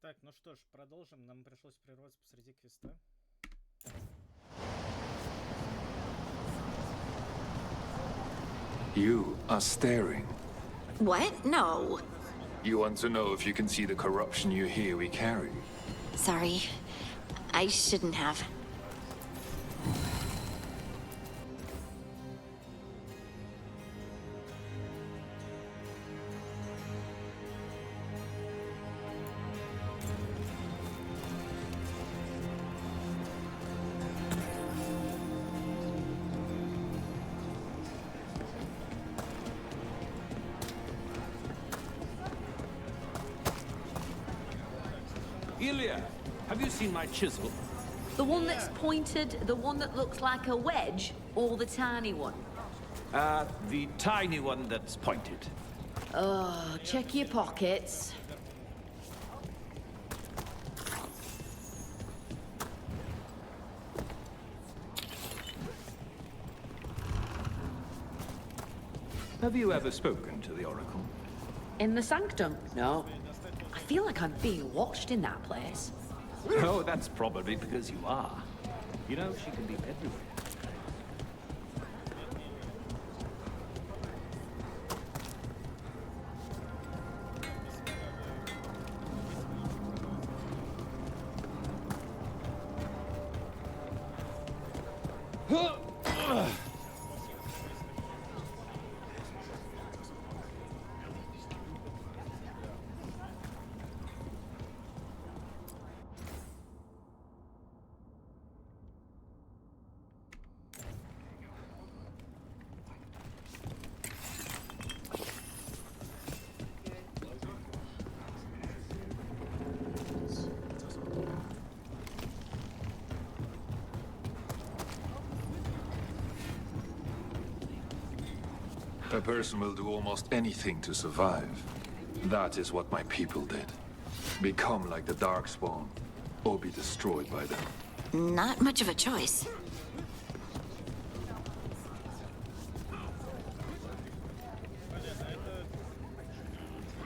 Так, ну что ж, продолжим. Нам пришлось прерваться посреди квеста. You are staring. What? No. You want to know if you can see the corruption you hear we carry? Sorry. I shouldn't have. Ilya, have you seen my chisel? The one that's pointed, the one that looks like a wedge, or the tiny one? The tiny one that's pointed. Oh, check your pockets. Have you ever spoken to the Oracle? In the sanctum? No. I feel like I'm being watched in that place. Oh, that's probably because you are. You know, she can be everywhere. A person will do almost anything to survive. That is what my people did. Become like the Darkspawn, or be destroyed by them. Not much of a choice.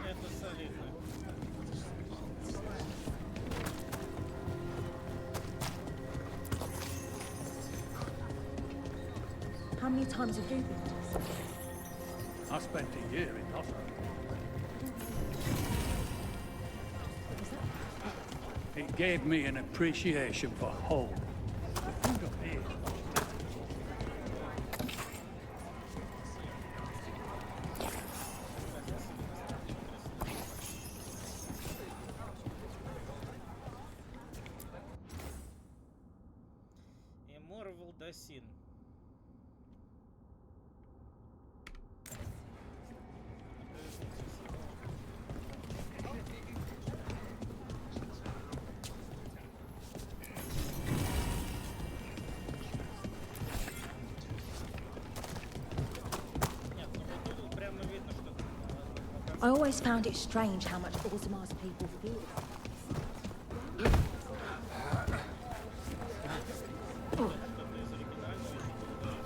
Это солидно. How many times have you been to this? I spent a year in Oslo. It gave me an appreciation for home. The food up here. Эмор Валдасин. Нет, ну вот тут прямо видно, что I always found it strange how much Orzamar's people feel. что-то из оригинального еще было.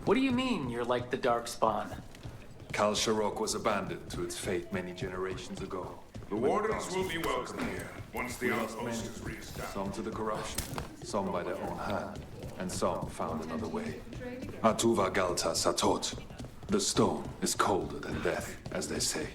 What do you mean you're like the Darkspawn? Kal Sharok was abandoned to its fate many generations ago. The wardens will be welcome here once the We lost outpost many, is reestablished. some to the corruption, some by their own hand, and some found another way. Atuva Galta Satot. The stone is colder than death, as they say.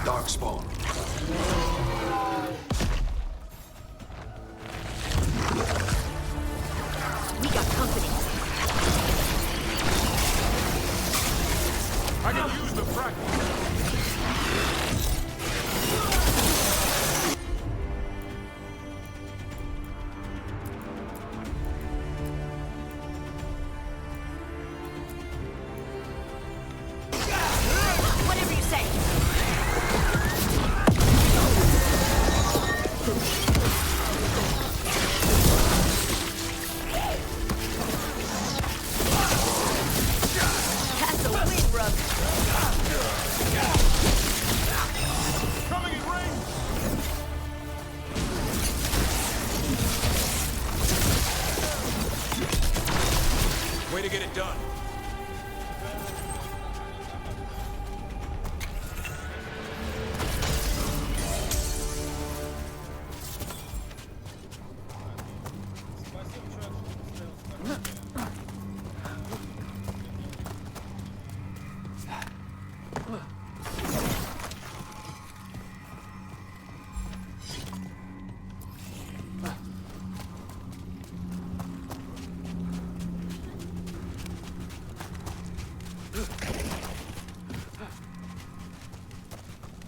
Darkspawn. We got company. I can use the practice. Whatever you say. That's a wind rub. Coming in range! Way to get it done.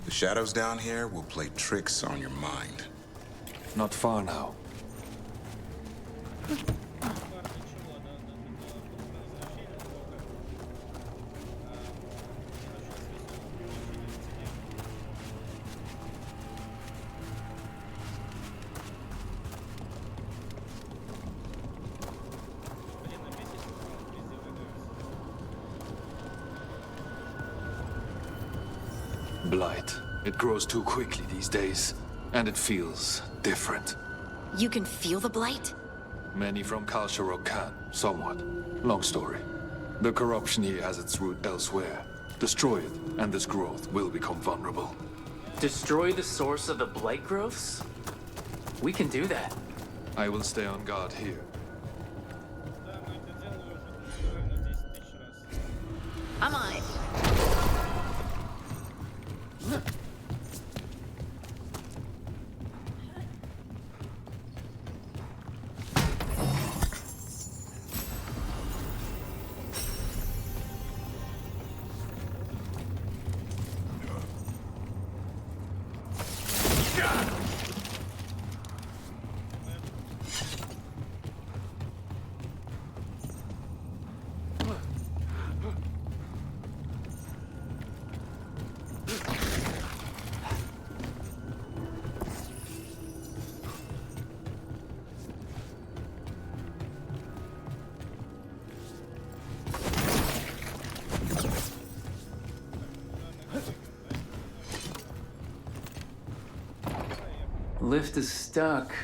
The shadows down here will play tricks on your mind. Not far now. Blight. It grows too quickly these days, and it feels different. You can feel the blight? Many from Kalsharok can, somewhat. Long story. The corruption here has its root elsewhere. Destroy it, and this growth will become vulnerable. Destroy the source of the blight growths? We can do that. I will stay on guard here. I'm on it. Lift is stuck.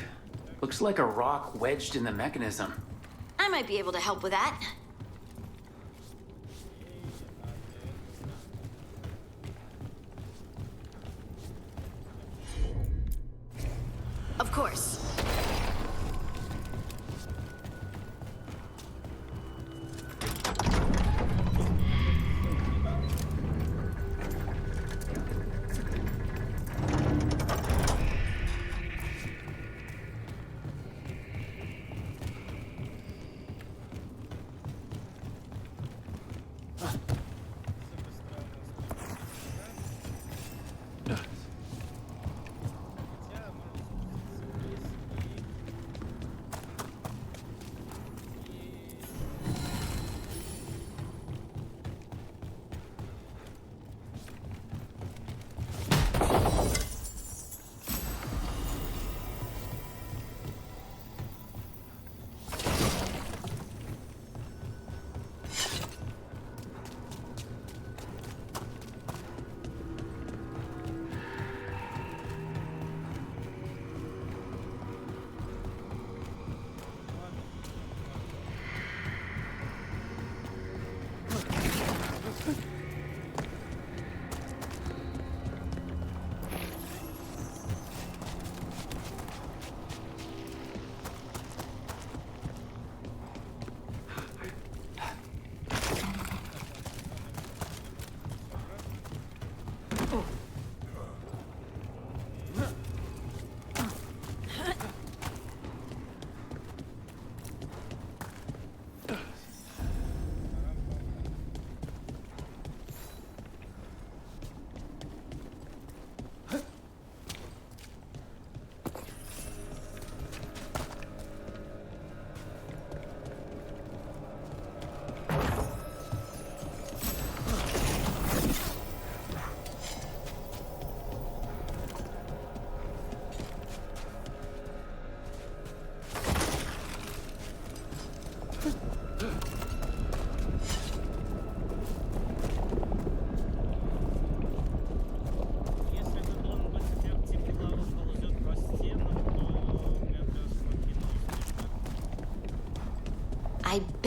Looks like a rock wedged in the mechanism. I might be able to help with that. Of course.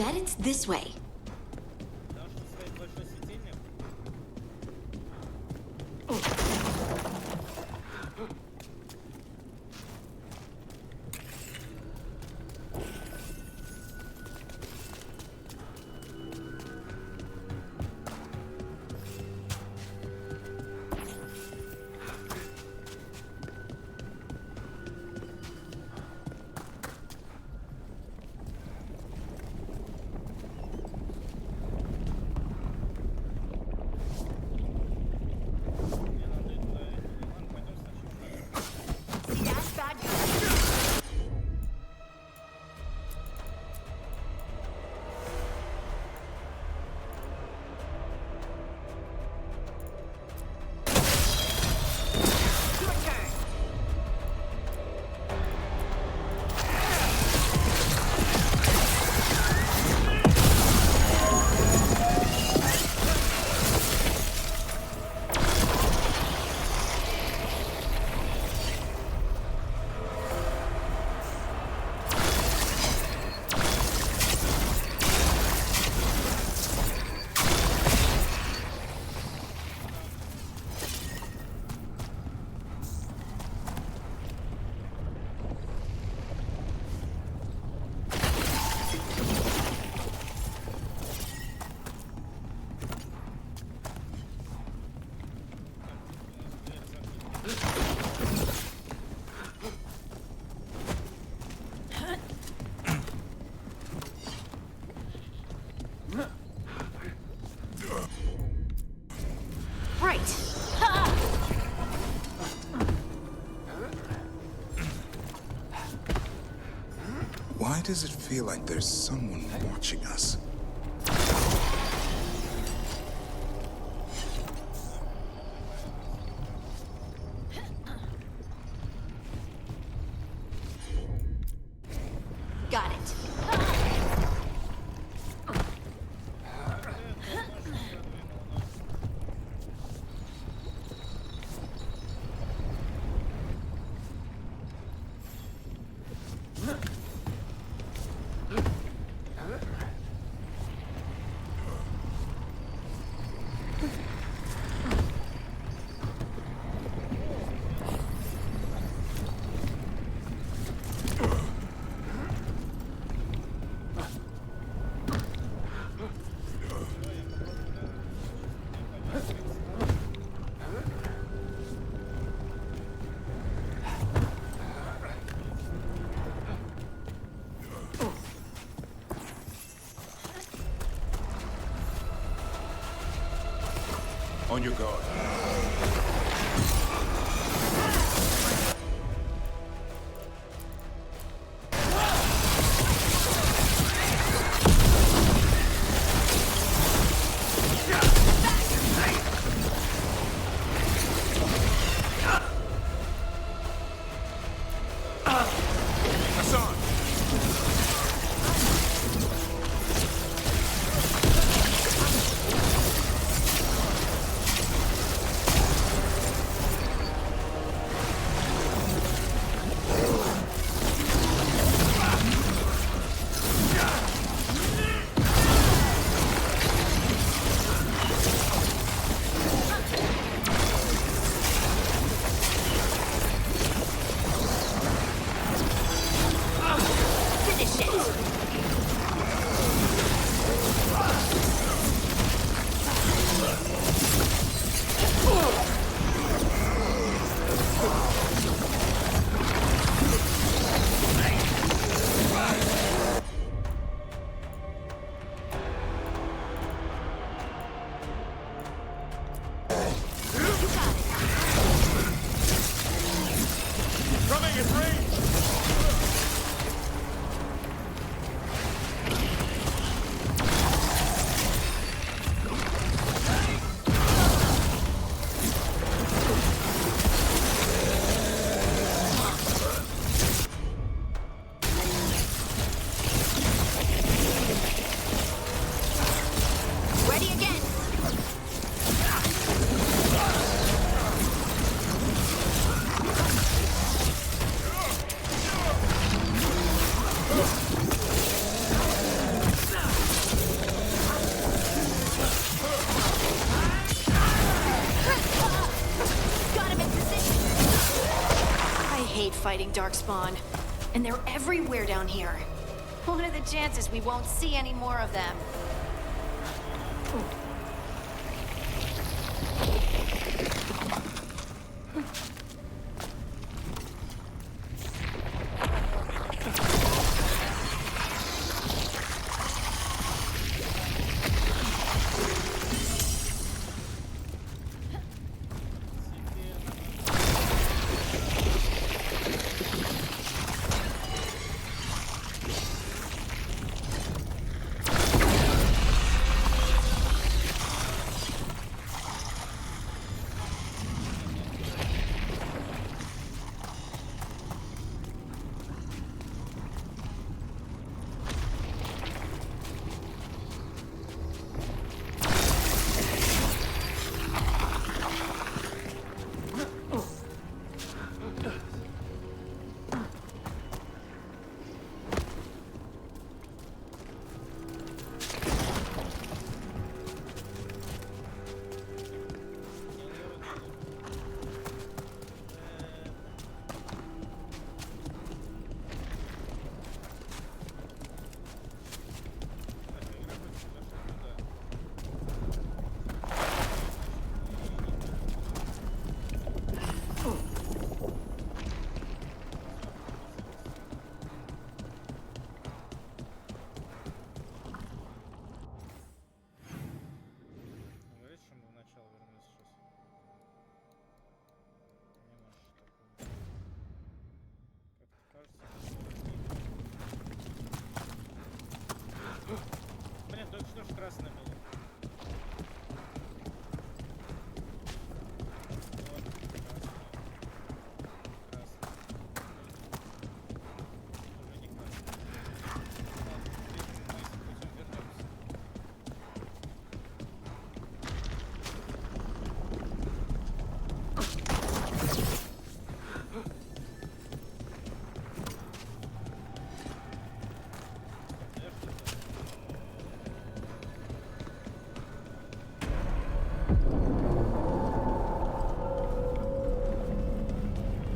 bet it's this way. Потому что стоит большой светильник. See that, bad guy? Your turn. Right. Ha! Why does it feel like there's someone watching us? Got it. On your guard. Hassan! Finish it. Coming at range! Ready again. fighting Darkspawn. And they're everywhere down here. What are the chances we won't see any more of them? Говорит, что мы в начало вернулись сейчас. Не может такого. Как-то кажется, блин, только что ж красное было. Вот, красное. Красное. Уже не красное. Ладно, мы путем вернемся.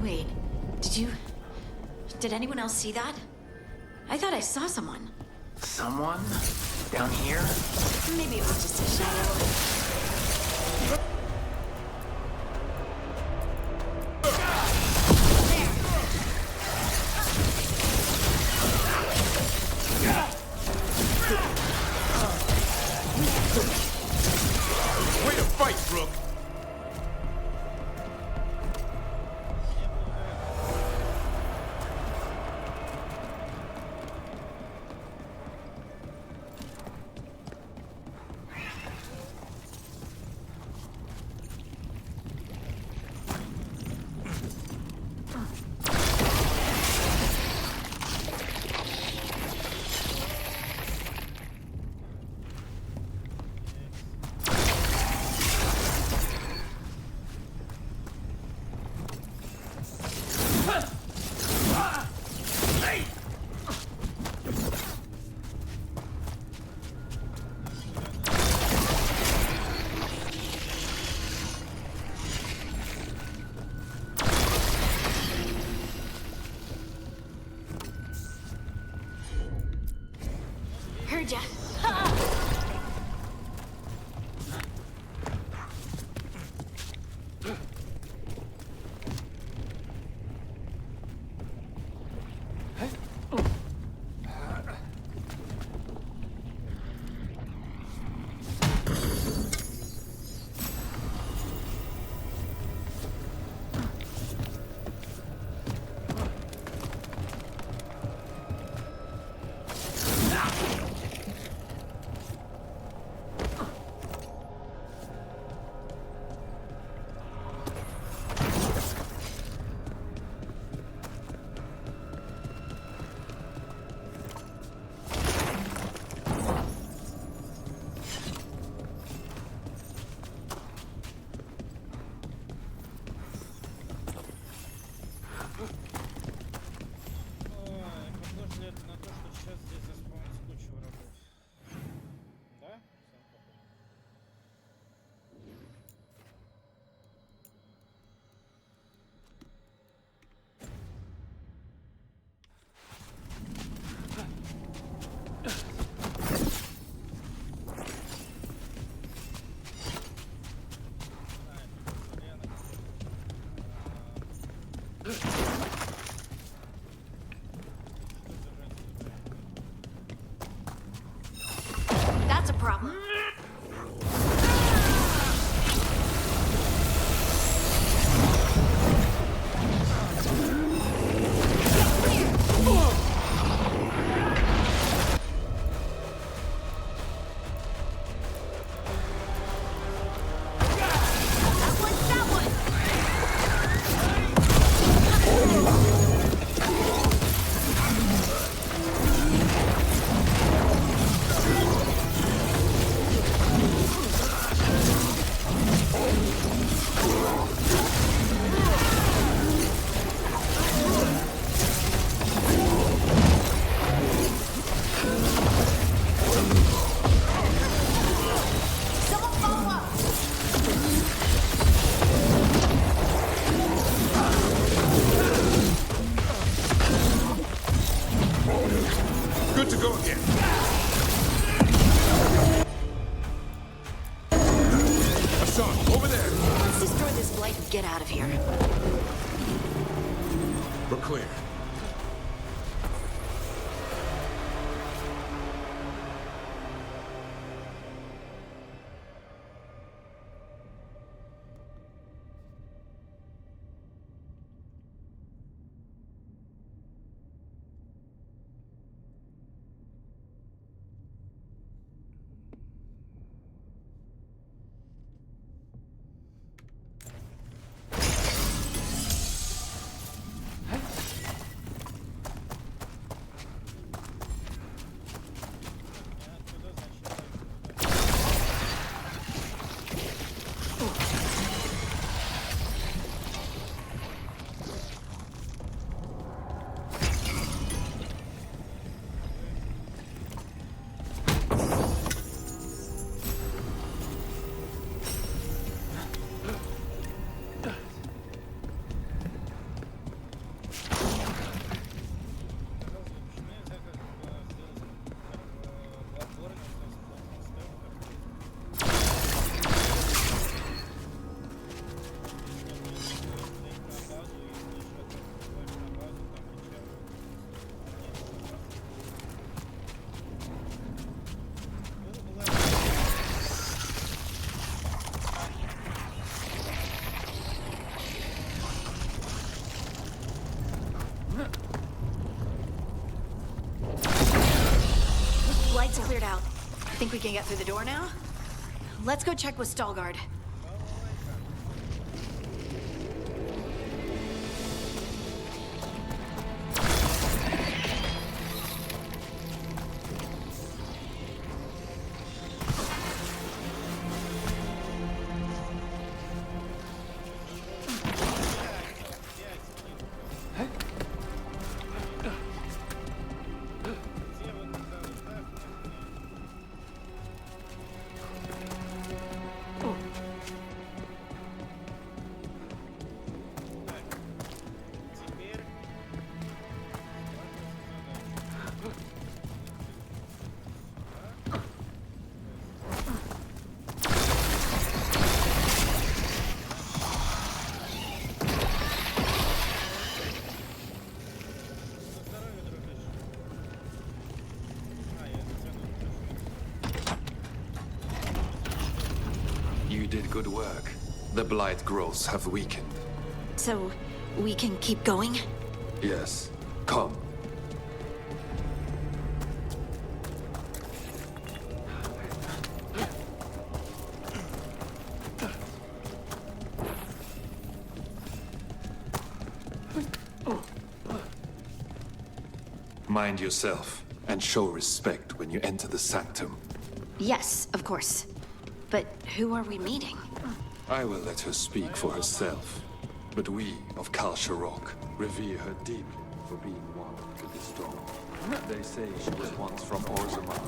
Wait, did anyone else see that? I thought I saw someone. Someone? Down here? Maybe it was just a shadow. Way to fight, Brooke! get out of here. We're clear. Lights cleared out. Think we can get through the door now? Let's go check with Stalgard. You did good work. The blight growths have weakened. So, we can keep going? Yes. Come. Mind yourself, and show respect when you enter the sanctum. Yes, of course. But who are we meeting? I will let her speak for herself. But we of Kal Sharok revere her deeply for being one with the strong. They say she was once from Orzammar,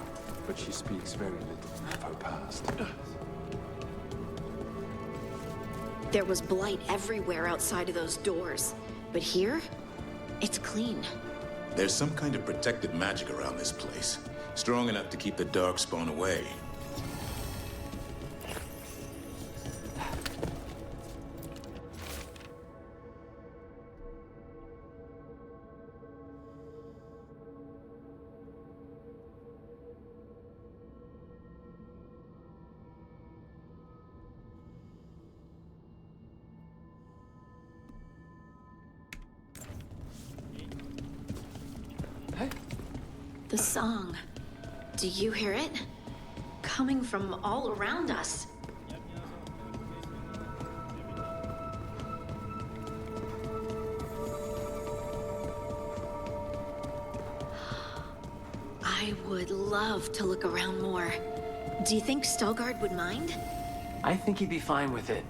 but she speaks very little of her past. There was blight everywhere outside of those doors. But here, it's clean. There's some kind of protected magic around this place. Strong enough to keep the Darkspawn away. The song. Do you hear it? Coming from all around us. I would love to look around more. Do you think Stalgard would mind? I think he'd be fine with it.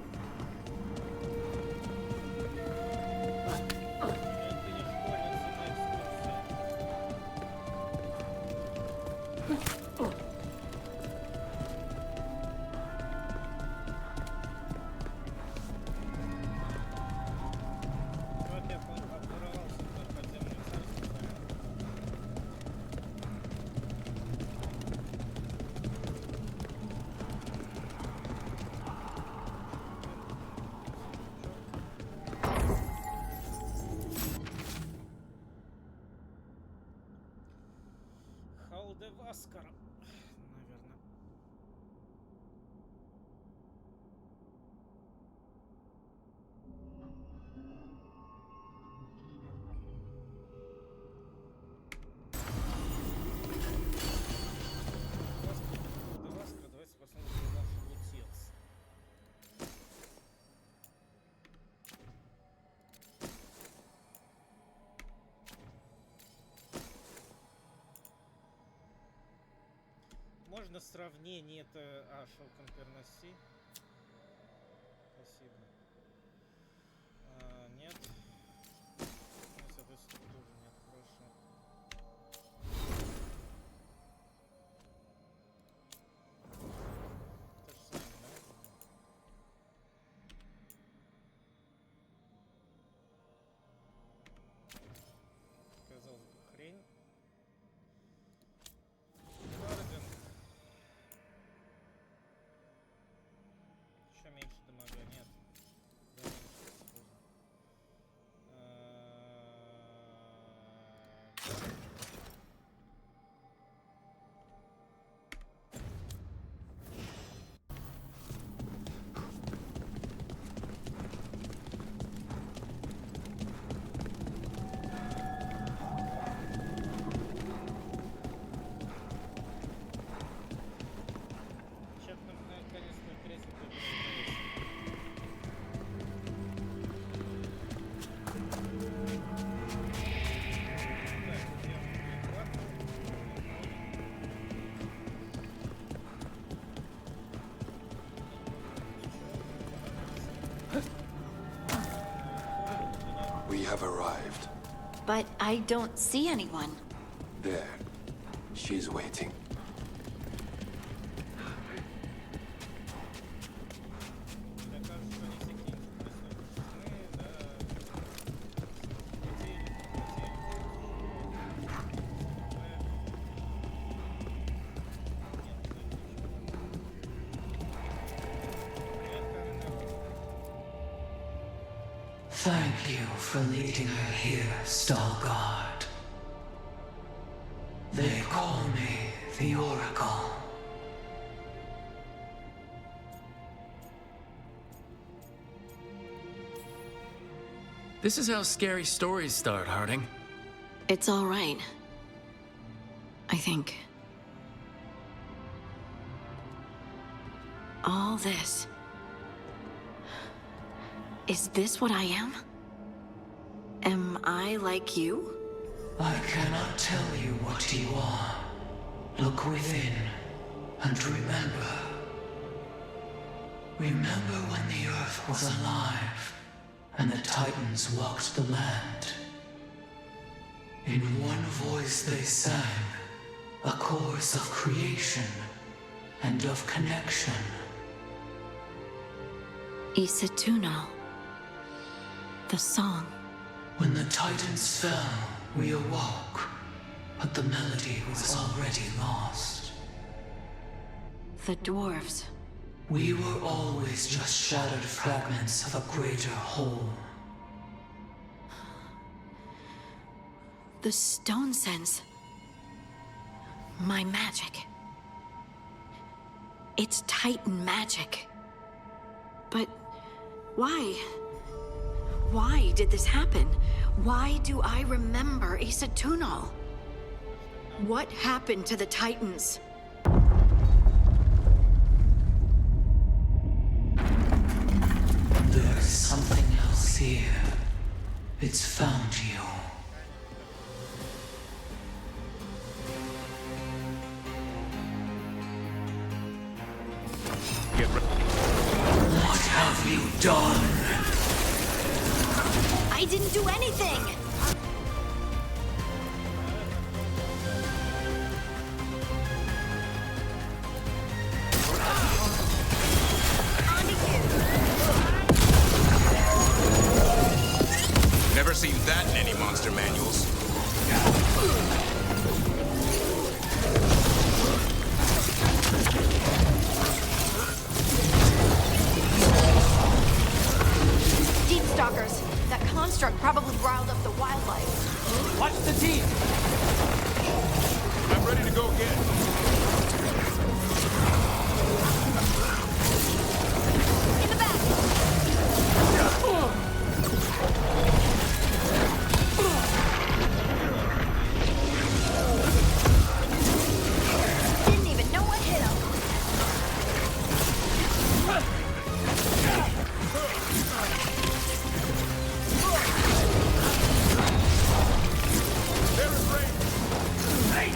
Можно сравнение это... А, шел конкуренции. Спасибо. Нет. Ну, соответственно, тоже нет. Хорошо. То же самое, да? Казалось бы, хрень. Орден. Еще меньше дамага, нет. Да, меньше, поздно. Сейчас нам наконец-то кресло появилось. We have arrived. But I don't see anyone. There. She's waiting. Мне кажется, что они все какие-нибудь преступные, Thank you for leading her here, Stalguard. They call me the Oracle. This is how scary stories start, Harding. It's all right. I think. All this. Is this what I am? Am I like you? I cannot tell you what you are. Look within and remember. Remember when the Earth was alive and the Titans walked the land. In one voice they sang, a chorus of creation and of connection. Isatuno. The song. When the Titans fell, we awoke, but the melody was already lost. The dwarves. We were always just shattered fragments of a greater whole. The stone sense. My magic. It's Titan magic. But why? Why did this happen? Why do I remember Isatuno? What happened to the Titans? There's something else here. It's found you. What have you done? I didn't do anything! Never seen that in any monster manuals. Deep stalkers. That construct probably riled up the wildlife. Watch the team! I'm ready to go again. In the back! Didn't even know what hit him. There is rain.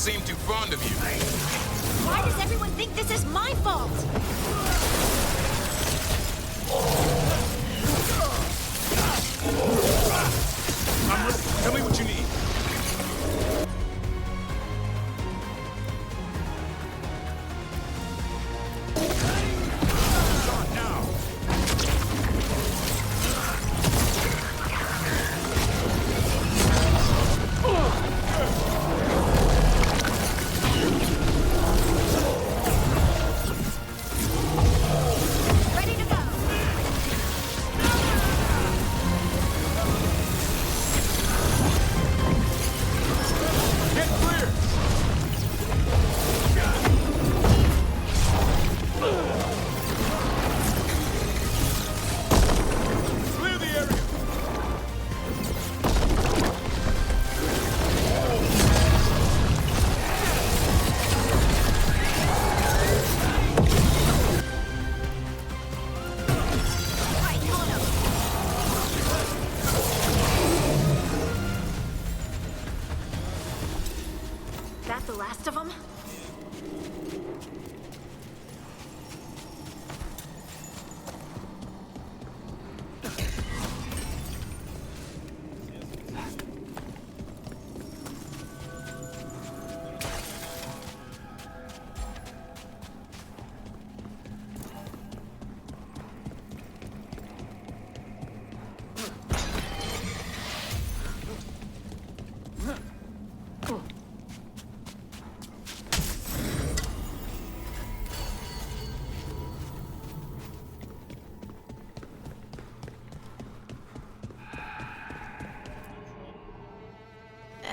seem too fond of you. Why does everyone think this is my fault? I'm ready. Tell me what you need. Start now. Ready to go. Get clear. Clear the area. Right, on him. That the last of them?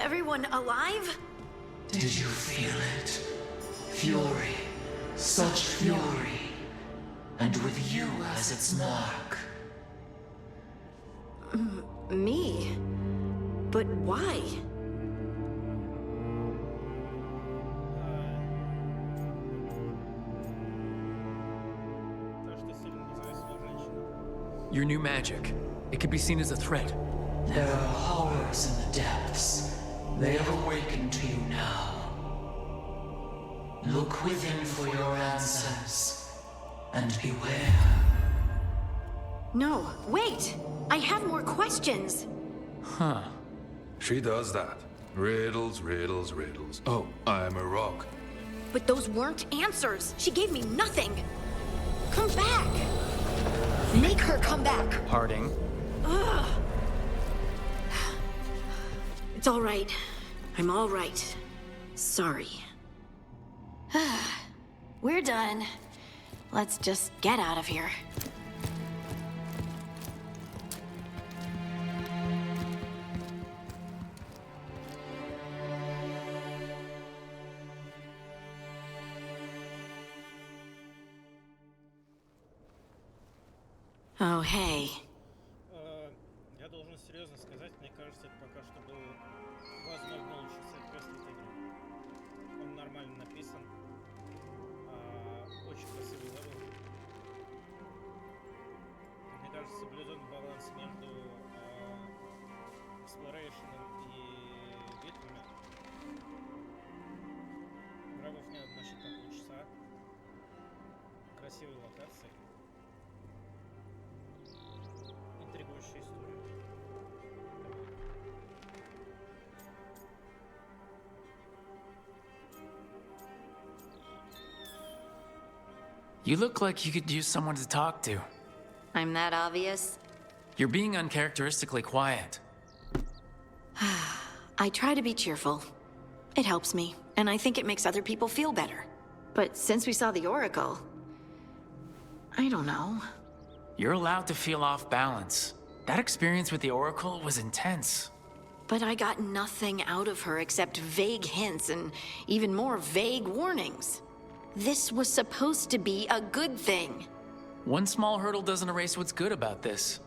Everyone alive? Did you feel it? Fury. Such fury. And with you as its mark. Me? But why? Your new magic. It could be seen as a threat. There are horrors in the depths. They have awakened to you now. Look within for your answers. And beware. No, wait! I have more questions! Huh. She does that. Riddles, riddles, riddles. Oh, I'm a rock. But those weren't answers! She gave me nothing! Come back! Make her come back! Harding. Ugh. It's all right. I'm all right. Sorry. We're done. Let's just get out of here. Oh, hey. Я должен серьезно сказать, мне кажется, это пока что был, возможно, лучший сайт-квест этой игры. Он нормально написан, очень красивый левел. Мне кажется, соблюден баланс между exploration и битвами. Врагов не надо мочить на полчаса. Красивые локации. Интригующая история. You look like you could use someone to talk to. I'm that obvious? You're being uncharacteristically quiet. I try to be cheerful. It helps me, and I think it makes other people feel better. But since we saw the Oracle, I don't know. You're allowed to feel off balance. That experience with the Oracle was intense. But I got nothing out of her except vague hints and even more vague warnings. This was supposed to be a good thing. One small hurdle doesn't erase what's good about this.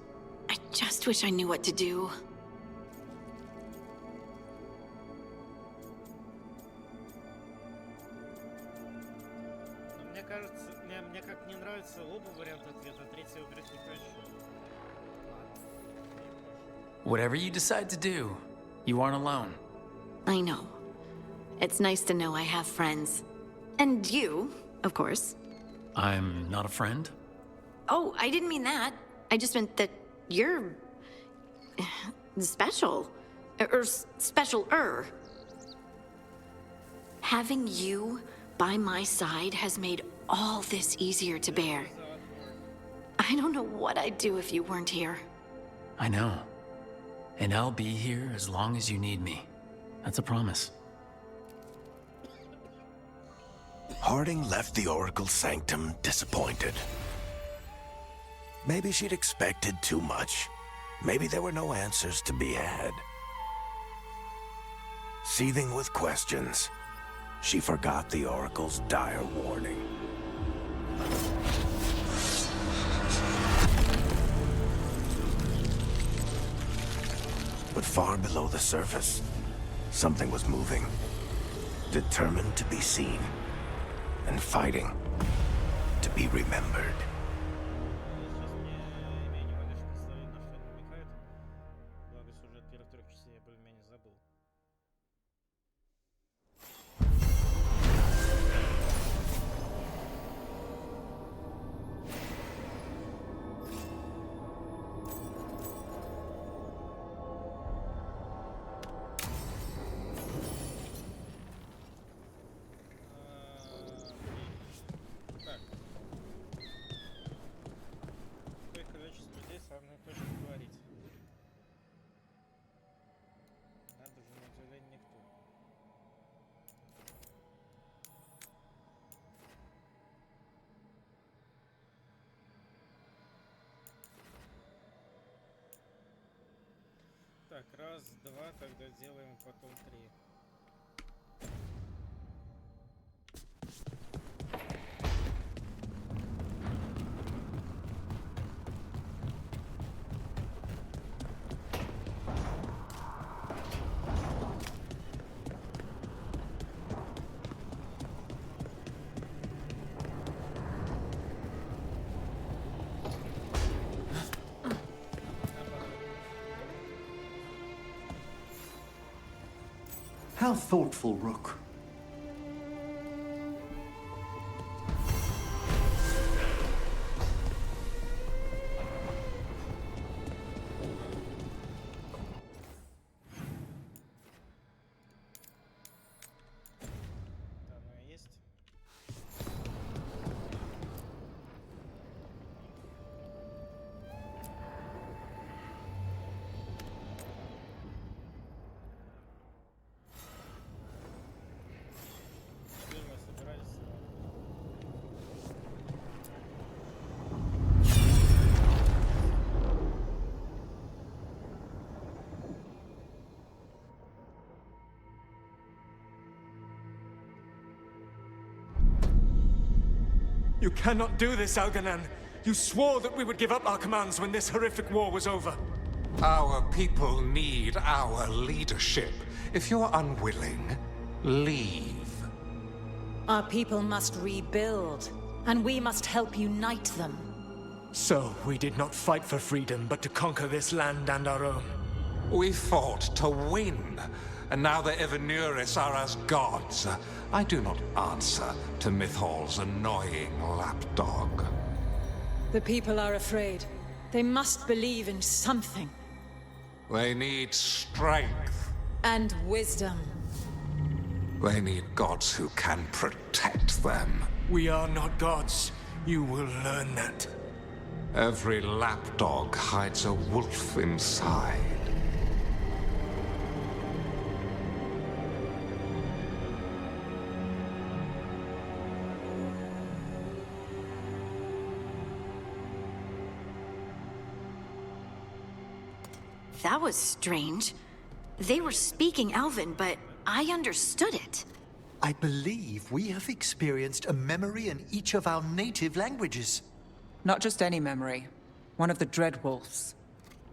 I just wish I knew what to do. Но мне кажется, мне как не нравится оба варианта ответа, а третий выбрать не хочу. Whatever you decide to do, you aren't alone. I know. It's nice to know I have friends. And you, of course. I'm not a friend? Oh, I didn't mean that. I just meant that you're... special. Or special-er. Having you by my side has made all this easier to bear. I don't know what I'd do if you weren't here. I know. And I'll be here as long as you need me. That's a promise. Harding left the Oracle's sanctum disappointed. Maybe she'd expected too much. Maybe there were no answers to be had. Seething with questions, she forgot the Oracle's dire warning. But far below the surface, something was moving. Determined to be seen. And fighting to be remembered. Так, раз, два, тогда делаем потом 3. How thoughtful, Rook. You cannot do this, Alganan. You swore that we would give up our commands when this horrific war was over. Our people need our leadership. If you're unwilling, leave. Our people must rebuild, and we must help unite them. So, we did not fight for freedom, but to conquer this land and our own. We fought to win, and now the Evanuris are as gods. I do not answer to Mythal's annoying lapdog. The people are afraid. They must believe in something. They need strength. And wisdom. They need gods who can protect them. We are not gods. You will learn that. Every lapdog hides a wolf inside. That was strange. They were speaking Elven, but I understood it. I believe we have experienced a memory in each of our native languages. Not just any memory. One of the Dreadwolves.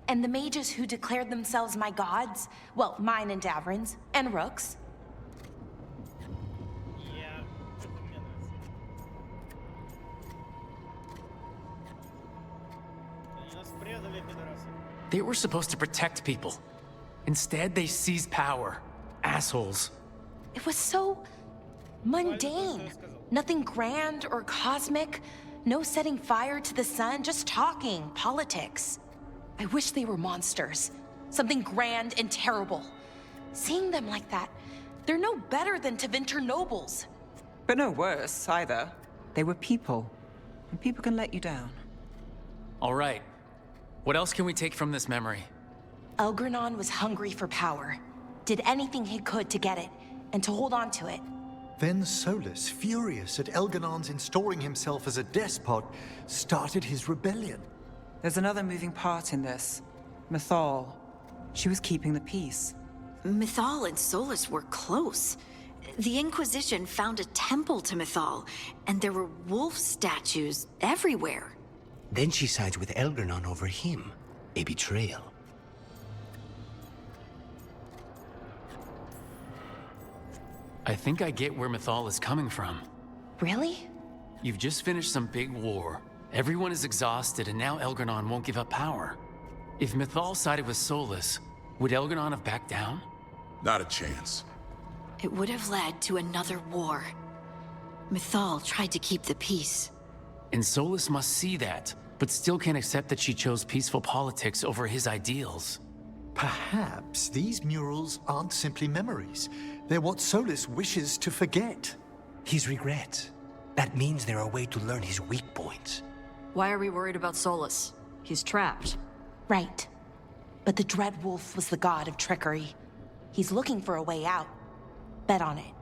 And the mages who declared themselves my gods? Well, mine and Davrin's, and Rook's. They were supposed to protect people. Instead, they seized power. Assholes. It was so mundane. Nothing grand or cosmic. No setting fire to the sun, just talking, politics. I wish they were monsters. Something grand and terrible. Seeing them like that, they're no better than Tevinter nobles. But no worse, either. They were people. And people can let you down. All right. What else can we take from this memory? Elgranon was hungry for power. Did anything he could to get it, and to hold on to it. Then Solus, furious at Elganon's installing himself as a despot, started his rebellion. There's another moving part in this. Mythal. She was keeping the peace. Mythal and Solus were close. The Inquisition found a temple to Mythal, and there were wolf statues everywhere. Then she sides with Elgranon over him. A betrayal. I think I get where Mythal is coming from. Really? You've just finished some big war. Everyone is exhausted, and now Elgranon won't give up power. If Mythal sided with Solus, would Elgranon have backed down? Not a chance. It would have led to another war. Mythal tried to keep the peace. And Solus must see that, but still can't accept that she chose peaceful politics over his ideals. Perhaps these murals aren't simply memories. They're what Solus wishes to forget. His regrets. That means they're a way to learn his weak points. Why are we worried about Solus? He's trapped. Right. But the Dread Wolf was the god of trickery. He's looking for a way out. Bet on it.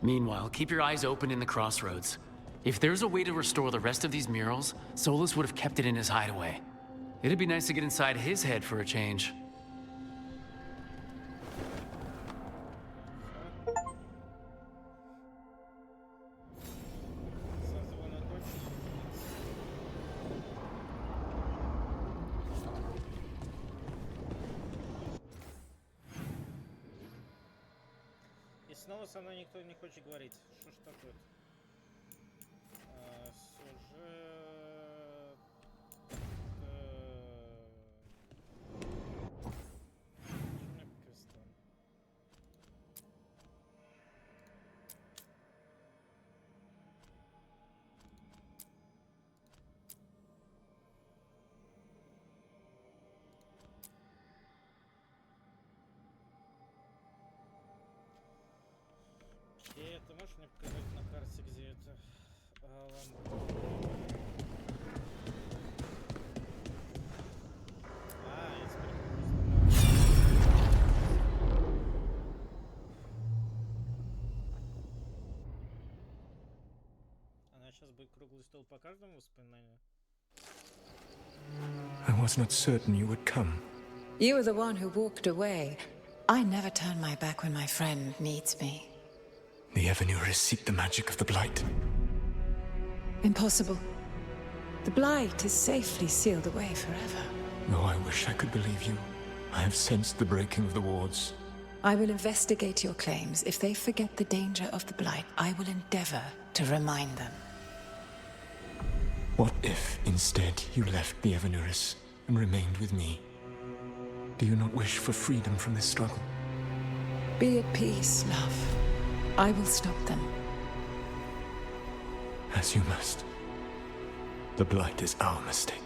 Meanwhile, keep your eyes open in the crossroads. If there's a way to restore the rest of these murals, Solus would have kept it in his hideaway. It'd be nice to get inside his head for a change. И снова со мной никто не хочет говорить. Что ж такое? Сюжет... Окей, ты можешь мне показать на карте, где это? Я теперь Она сейчас будет круглый стол по каждому воспоминанию? I was not certain you would come. You were the one who walked away. I never turn my back when my friend needs me. The Evanurus seek the magic of the Blight. Impossible. The Blight is safely sealed away forever. Though I wish I could believe you. I have sensed the breaking of the wards. I will investigate your claims. If they forget the danger of the Blight, I will endeavor to remind them. What if, instead, you left the Evanurus and remained with me? Do you not wish for freedom from this struggle? Be at peace, love. I will stop them. As you must. The Blight is our mistake.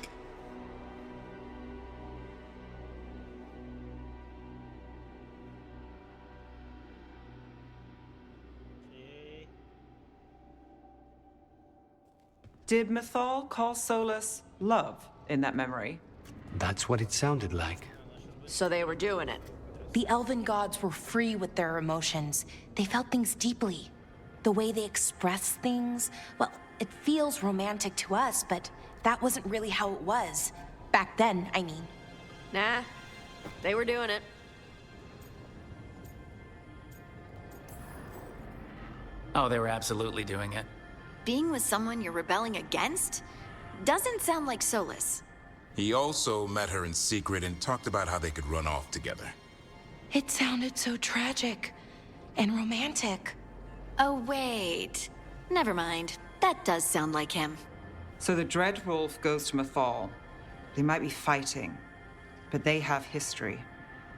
Did Mythal call Solus love in that memory? That's what it sounded like. So they were doing it. The elven gods were free with their emotions. They felt things deeply. The way they expressed things, well, it feels romantic to us, but that wasn't really how it was. Back then, I mean. Nah, they were doing it. Oh, they were absolutely doing it. Being with someone you're rebelling against? Doesn't sound like Solus. He also met her in secret and talked about how they could run off together. It sounded so tragic and romantic. Oh, wait. Never mind. That does sound like him. So the Dread Wolf goes to Mythal. They might be fighting, but they have history.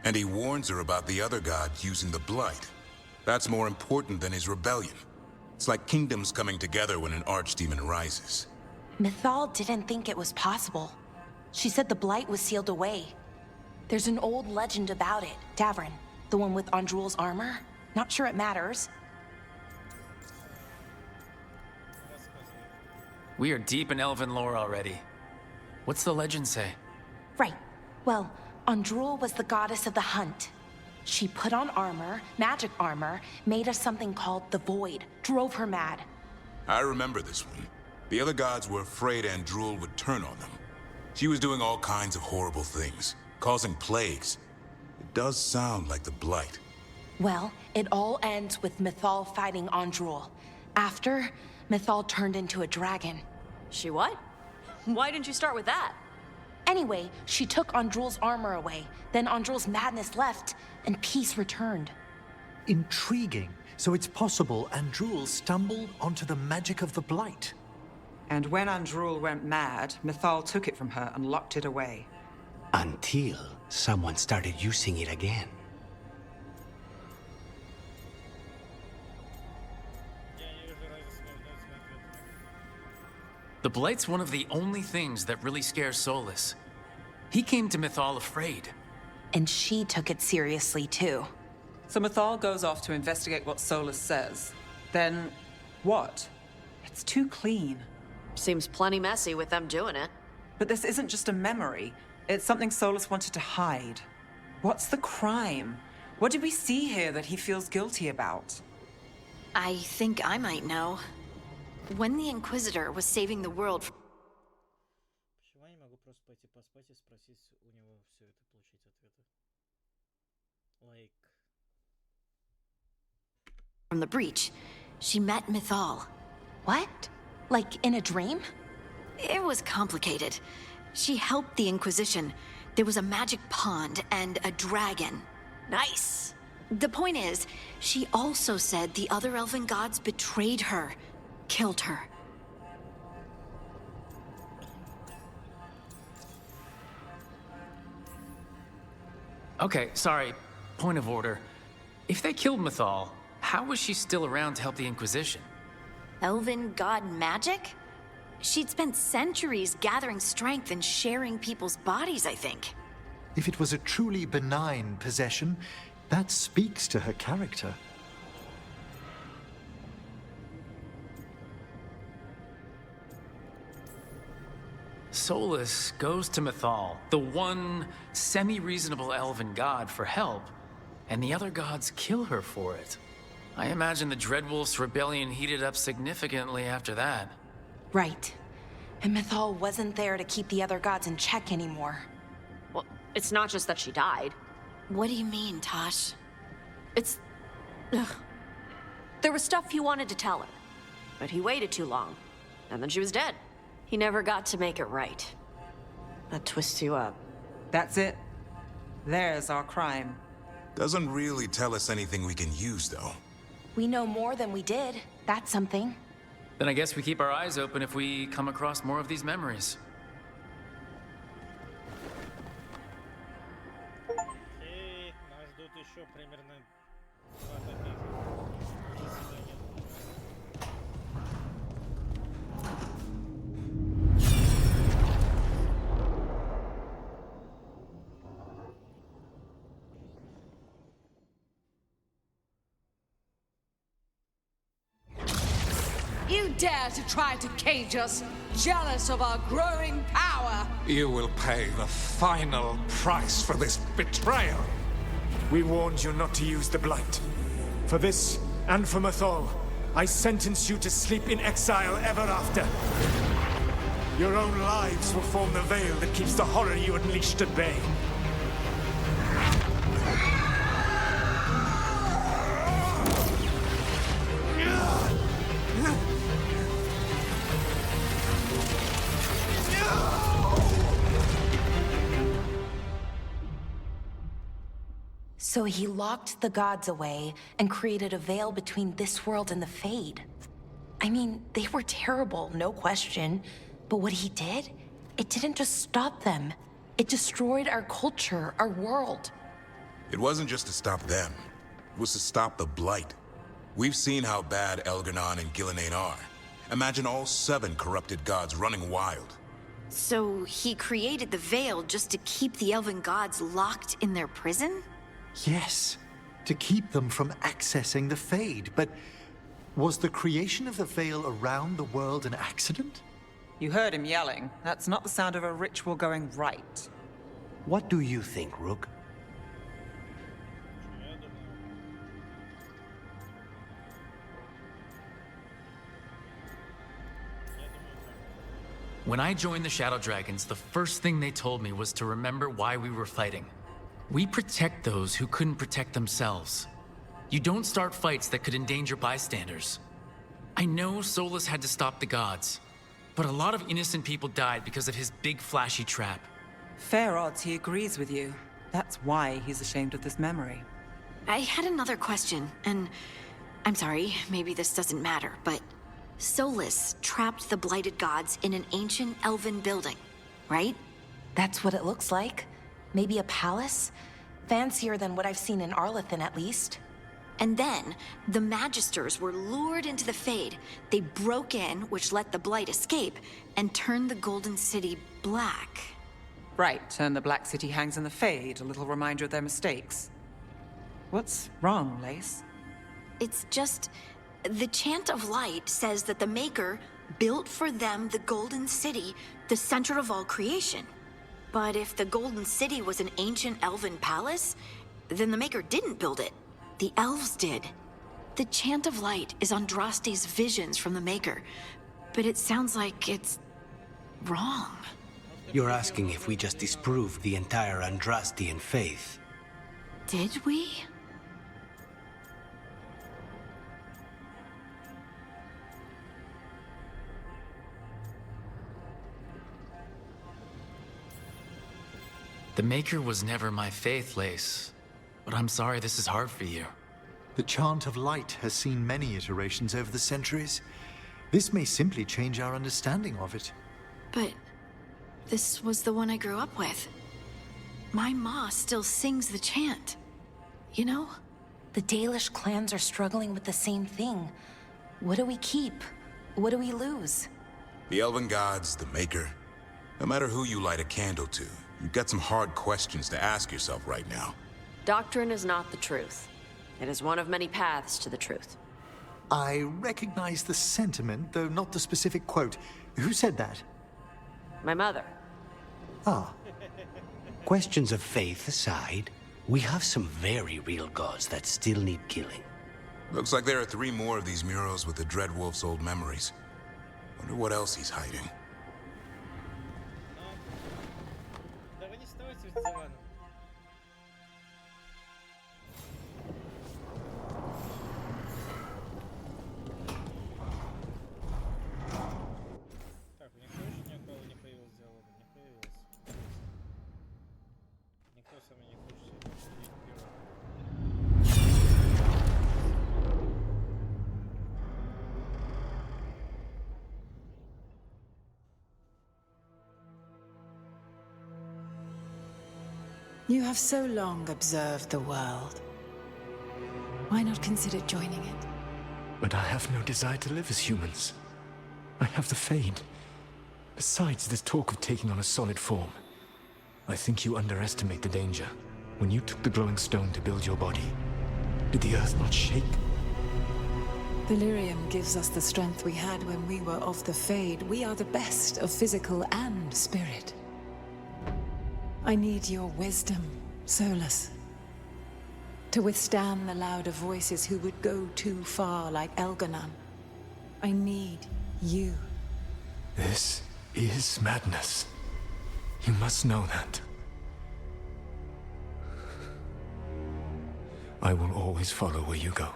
And he warns her about the other god using the Blight. That's more important than his rebellion. It's like kingdoms coming together when an archdemon rises. Mythal didn't think it was possible. She said the Blight was sealed away. There's an old legend about it. Davrin, the one with Andrul's armor. Not sure it matters. We are deep in elven lore already. What's the legend say? Right. Well, Andrul was the goddess of the hunt. She put on armor, magic armor, made of something called the Void. Drove her mad. I remember this one. The other gods were afraid Andrul would turn on them. She was doing all kinds of horrible things, causing plagues. It does sound like the Blight. Well, it all ends with Mythal fighting Andrul. After, Mythal turned into a dragon. She what? Why didn't you start with that? Anyway, she took Andrul's armor away. Then Andrul's madness left, and peace returned. Intriguing. So it's possible Andrul stumbled onto the magic of the Blight. And when Andrul went mad, Mythal took it from her and locked it away. Until someone started using it again. The Blight's one of the only things that really scares Solus. He came to Mythal afraid. And she took it seriously, too. So Mythal goes off to investigate what Solus says. Then, what? It's too clean. Seems plenty messy with them doing it. But this isn't just a memory. It's something Solus wanted to hide. What's the crime? What did we see here that he feels guilty about? I think I might know. When the Inquisitor was saving the world from the breach, she met Mythal. What? Like in a dream? It was complicated. She helped the Inquisition. There was a magic pond and a dragon. Nice. The point is, she also said the other elven gods betrayed her. Killed her. Okay, sorry. Point of order. If they killed Mythal, how was she still around to help the Inquisition? Elven god magic? She'd spent centuries gathering strength and sharing people's bodies, I think. If it was a truly benign possession, that speaks to her character. Solus goes to Mythal, the one semi-reasonable elven god, for help, and the other gods kill her for it. I imagine the Dreadwolf's rebellion heated up significantly after that. Right. And Mythal wasn't there to keep the other gods in check anymore. Well, it's not just that she died. What do you mean, Tosh? It's... Ugh. There was stuff he wanted to tell her, but he waited too long, and then she was dead. He never got to make it right. That twists you up. That's it. There's our crime. Doesn't really tell us anything we can use, though. We know more than we did. That's something. Then I guess we keep our eyes open if we come across more of these memories. You dare to try to cage us, jealous of our growing power! You will pay the final price for this betrayal. We warned you not to use the Blight. For this, and for Mythal, I sentence you to sleep in exile ever after. Your own lives will form the veil that keeps the horror you unleashed at bay. So he locked the gods away and created a veil between this world and the Fade. I mean, they were terrible, no question. But what he did, it didn't just stop them. It destroyed our culture, our world. It wasn't just to stop them. was to stop the Blight. We've seen how bad Elganon and Gillenane are. Imagine all 7 corrupted gods running wild. So he created the Veil just to keep the elven gods locked in their prison? Yes, to keep them from accessing the Fade. But was the creation of the Veil around the world an accident? You heard him yelling. That's not the sound of a ritual going right. What do you think, Rook? When I joined the Shadow Dragons, the first thing they told me was to remember why we were fighting. We protect those who couldn't protect themselves. You don't start fights that could endanger bystanders. I know Solus had to stop the gods, but a lot of innocent people died because of his big flashy trap. Fair odds he agrees with you. That's why he's ashamed of this memory. I had another question, and I'm sorry, maybe this doesn't matter, but Solus trapped the blighted gods in an ancient elven building, right? That's what it looks like. Maybe a palace? Fancier than what I've seen in Arlethan, at least. And then, the Magisters were lured into the Fade. They broke in, which let the Blight escape, and turned the Golden City black. Right, and the Black City hangs in the Fade, a little reminder of their mistakes. What's wrong, Lace? It's just... the Chant of Light says that the Maker built for them the Golden City, the center of all creation. But if the Golden City was an ancient elven palace, then the Maker didn't build it. The elves did. The Chant of Light is Andraste's visions from the Maker, but it sounds like it's wrong. You're asking if we just disproved the entire Andrastian faith. Did we? The Maker was never my faith, Lace. But I'm sorry this is hard for you. The Chant of Light has seen many iterations over the centuries. This may simply change our understanding of it. But this was the one I grew up with. My ma still sings the chant. You know? The Dalish clans are struggling with the same thing. What do we keep? What do we lose? The Elven Gods, the Maker. No matter who you light a candle to, you've got some hard questions to ask yourself right now. Doctrine is not the truth. It is one of many paths to the truth. I recognize the sentiment, though not the specific quote. Who said that? My mother. Ah. Questions of faith aside, we have some very real gods that still need killing. Looks like there are 3 more of these murals with the Dreadwolf's old memories. Wonder what else he's hiding. You have so long observed the world. Why not consider joining it? But I have no desire to live as humans. I have the Fade. Besides, this talk of taking on a solid form. I think you underestimate the danger. When you took the glowing stone to build your body, did the earth not shake? Delirium gives us the strength we had when we were of the Fade. We are the best of physical and spirit. I need your wisdom, Solus. To withstand the louder voices who would go too far like Elganon. I need you. This is madness. You must know that. I will always follow where you go.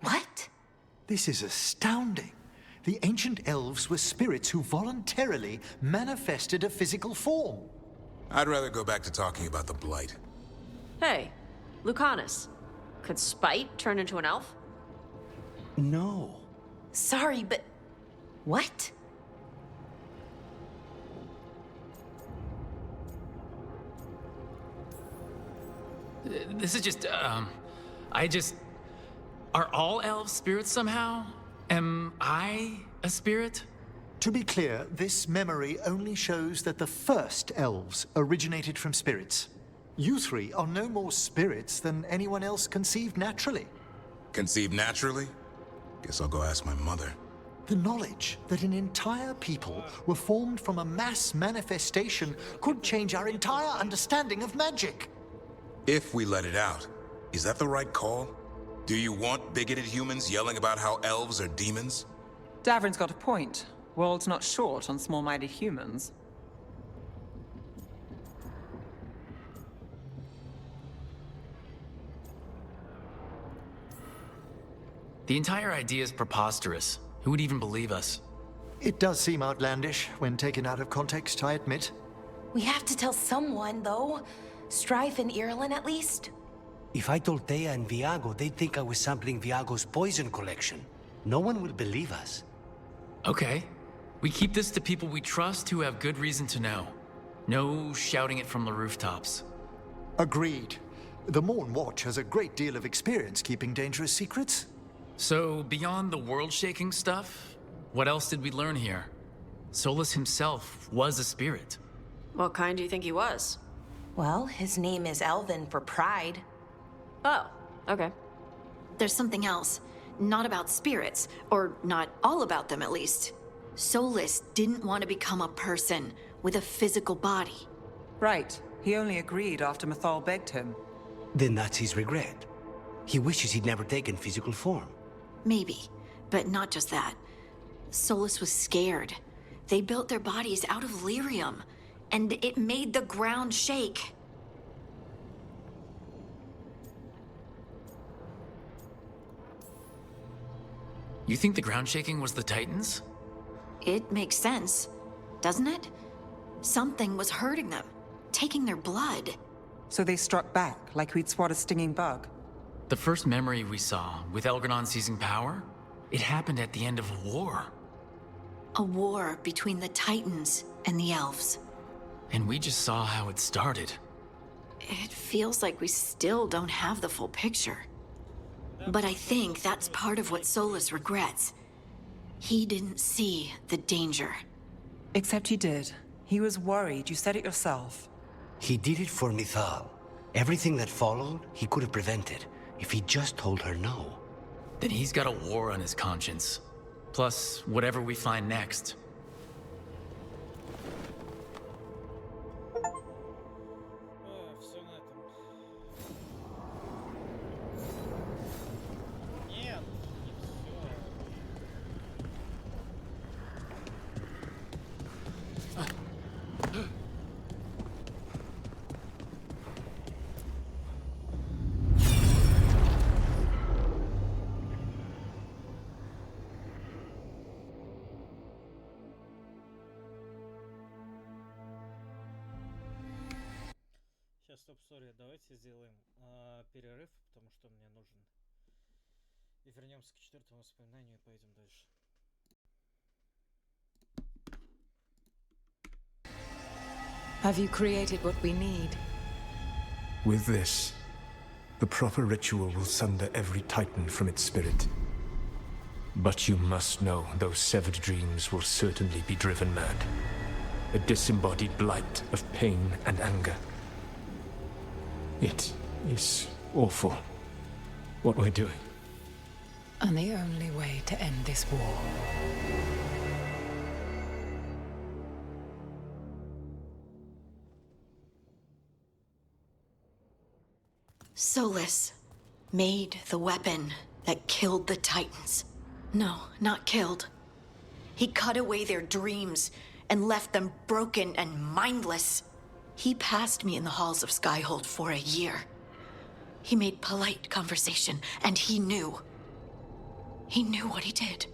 What? This is astounding. The ancient elves were spirits who voluntarily manifested a physical form. I'd rather go back to talking about the Blight. Hey, Lucanus. Could Spite turn into an elf? No. Sorry, but... what? This is just, Are all elves spirits somehow? Am I a spirit? To be clear, this memory only shows that the first elves originated from spirits. You three are no more spirits than anyone else conceived naturally. Conceived naturally? Guess I'll go ask my mother. The knowledge that an entire people were formed from a mass manifestation could change our entire understanding of magic. If we let it out, is that the right call? Do you want bigoted humans yelling about how elves are demons? Davrin's got a point. World's not short on small-minded humans. The entire idea is preposterous. Who would even believe us? It does seem outlandish when taken out of context, I admit. We have to tell someone, though. Strife and Irulan, at least. If I told Thea and Viago, they'd think I was sampling Viago's poison collection. No one will believe us. Okay. We keep this to people we trust who have good reason to know. No shouting it from the rooftops. Agreed. The Morn Watch has a great deal of experience keeping dangerous secrets. So, beyond the world-shaking stuff, what else did we learn here? Solus himself was a spirit. What kind do you think he was? Well, his name is Elven for pride. Oh, okay. There's something else. Not about spirits, or not all about them at least. Solus didn't want to become a person with a physical body. Right. He only agreed after Mythal begged him. Then that's his regret. He wishes he'd never taken physical form. Maybe, but not just that. Solus was scared. They built their bodies out of lyrium, and it made the ground shake. You think the ground shaking was the Titans? It makes sense, doesn't it? Something was hurting them, taking their blood. So they struck back, like we'd swat a stinging bug. The first memory we saw, with Elgranon seizing power, it happened at the end of a war. A war between the Titans and the elves. And we just saw how it started. It feels like we still don't have the full picture. But I think that's part of what Solus regrets. He didn't see the danger. Except he did. He was worried, you said it yourself. He did it for Mythal. Everything that followed, he could have prevented, if he just told her no. Then he's got a war on his conscience. Plus, whatever we find next. Все на этом. Нет, не все. Сейчас, стоп, сори, давайте сделаем перерыв, потому что мне нужен. И вернемся к четвертому воспоминанию и пойдем дальше. Have you created what we need? With this, the proper ritual will sunder every Titan from its spirit. But you must know those severed dreams will certainly be driven mad. A disembodied blight of pain and anger. It is awful what we're doing. And the only way to end this war. Solus made the weapon that killed the Titans. No, not killed. He cut away their dreams and left them broken and mindless. He passed me in the halls of Skyhold for a year. He made polite conversation, and he knew. He knew what he did.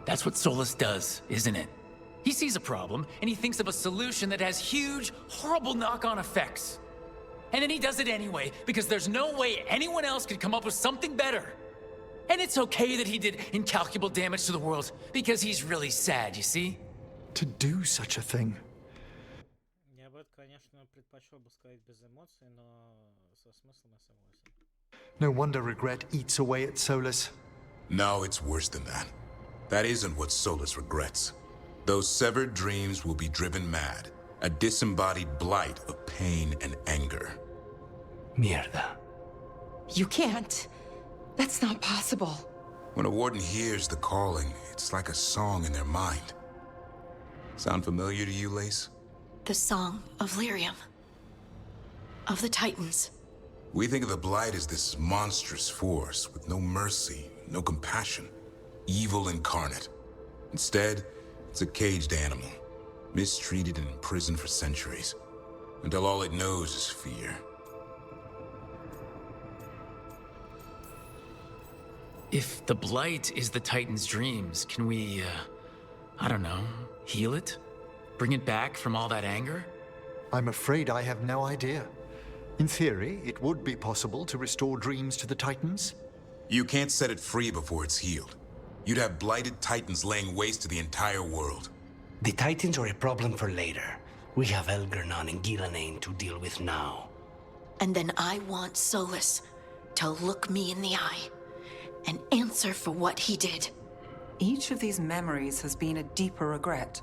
That's what Solus does, isn't it? He sees a problem, and he thinks of a solution that has huge, horrible knock-on effects. And then he does it anyway, because there's no way anyone else could come up with something better. And it's okay that he did incalculable damage to the world, because he's really sad, you see? To do such a thing. Я бы, конечно, предпочел бы сказать без эмоций, но со смыслом я согласен. No wonder regret eats away at Solus. No, it's worse than that. That isn't what Solus regrets. Those severed dreams will be driven mad. A disembodied blight of pain and anger. Mierda. You can't. That's not possible. When a warden hears the calling, it's like a song in their mind. Sound familiar to you, Lace? The song of Lyrium. Of the Titans. We think of the Blight as this monstrous force with no mercy, no compassion. Evil incarnate. Instead, it's a caged animal. Mistreated and imprisoned for centuries. Until all it knows is fear. If the Blight is the Titan's dreams, can we, I don't know, heal it? Bring it back from all that anger? I'm afraid I have no idea. In theory, it would be possible to restore dreams to the Titans. You can't set it free before it's healed. You'd have blighted Titans laying waste to the entire world. The Titans are a problem for later. We have Elgernon and Gillanane to deal with now. And then I want Solus to look me in the eye and answer for what he did. Each of these memories has been a deeper regret,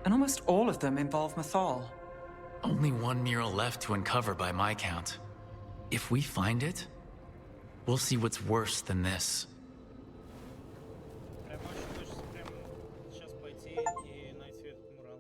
and almost all of them involve Mythal. Only one mural left to uncover by my count. If we find it, we'll see what's worse than this. Прям очень хочется прям сейчас пойти и найти этот мурал.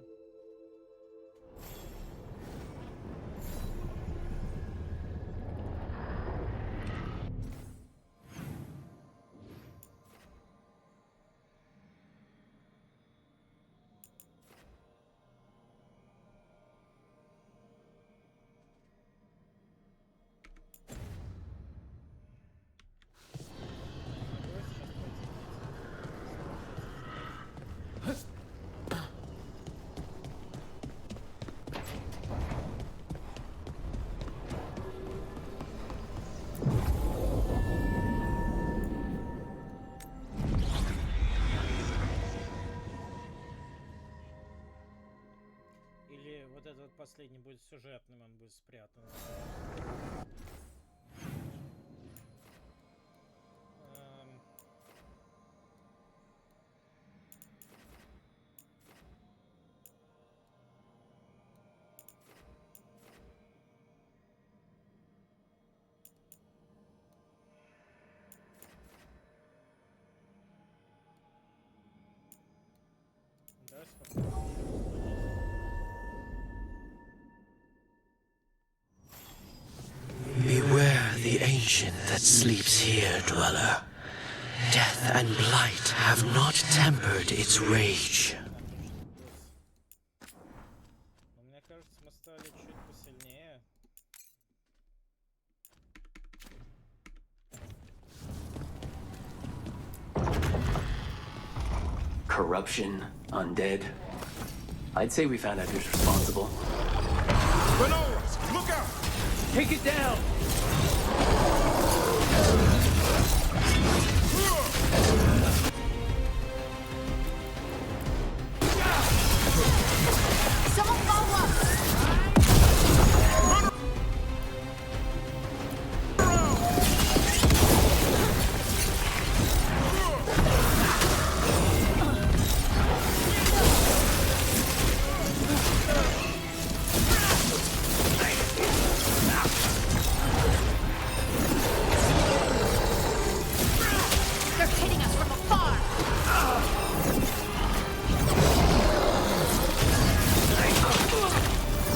Или вот этот вот последний будет сюжетным, он будет спрятан. Давайте попробуем. Beware the ancient that sleeps here, dweller. Death and blight have not tempered its rage. Но мне кажется, мы стали чуть посильнее. Corruption, undead. I'd say we found out who's responsible. Manolas, look out! Take it down! Someone follow up! They're hitting us from afar!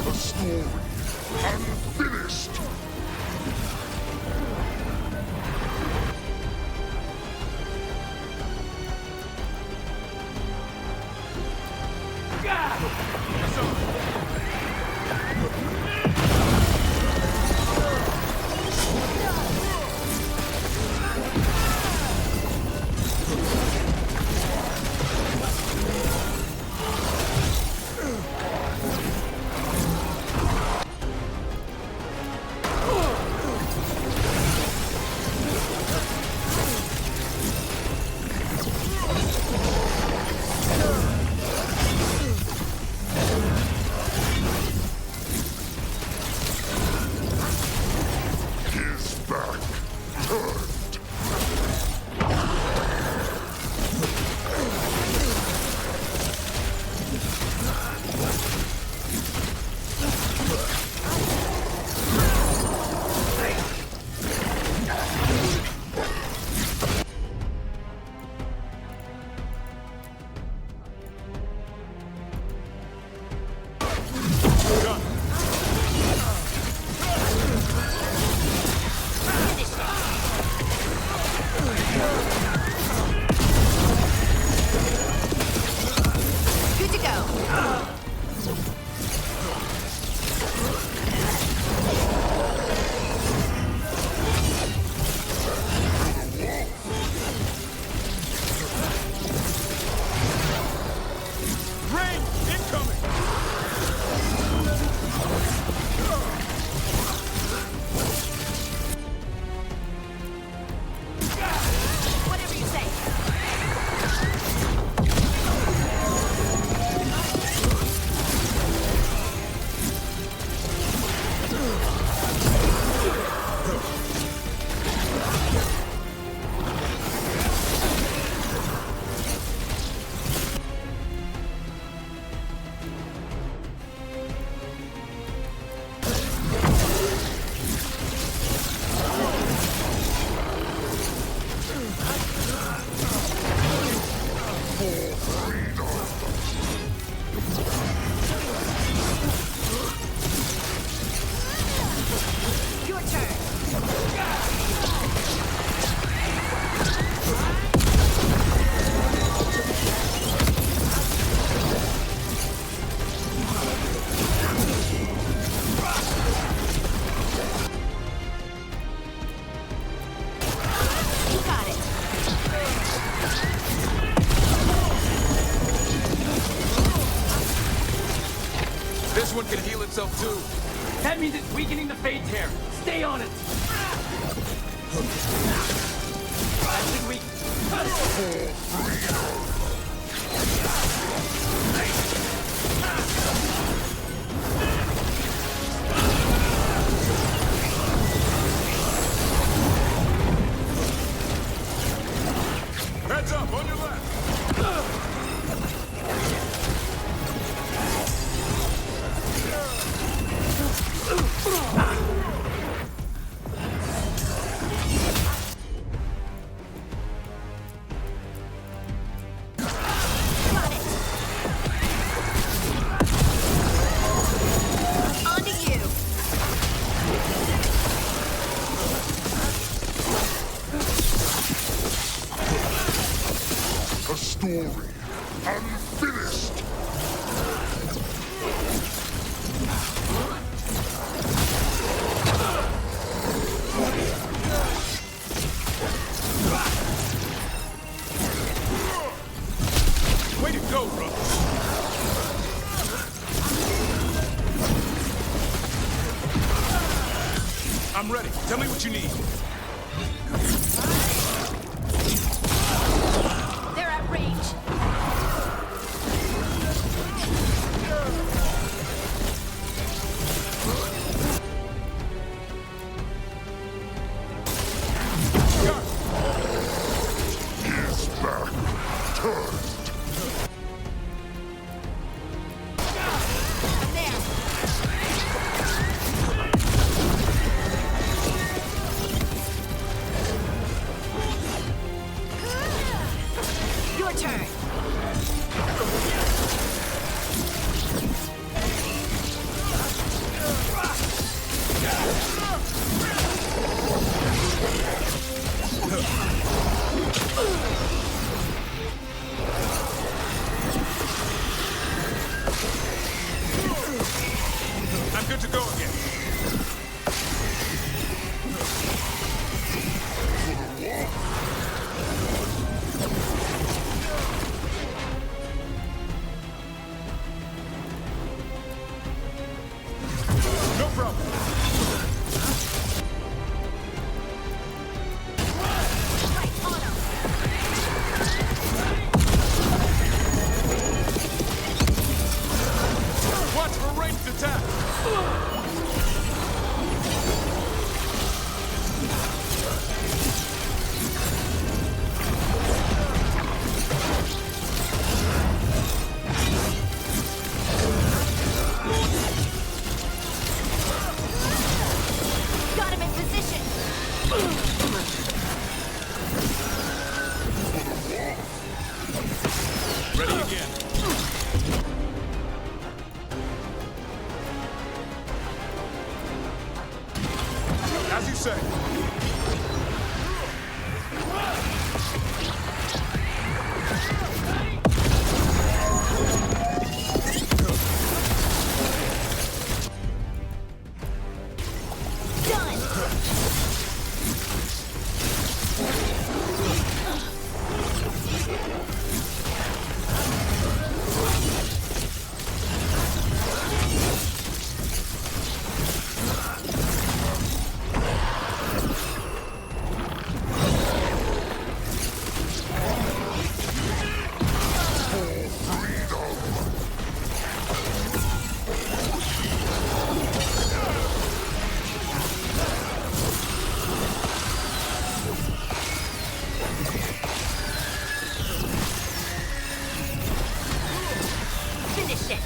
The story unfinished. Your turn. You got it. This one can heal itself too. That means it's weakening the Fade Tear. Stay on it. That should weaken. Heads up, on your left! On to you. A story unfinished! Way to go, bro. I'm ready. Tell me what you need. They're at range. His back turned. Your turn. I'm good to go again. No problem. Watch for ranged attack. Got him in position. Ready again. As you say. Done. Finish it.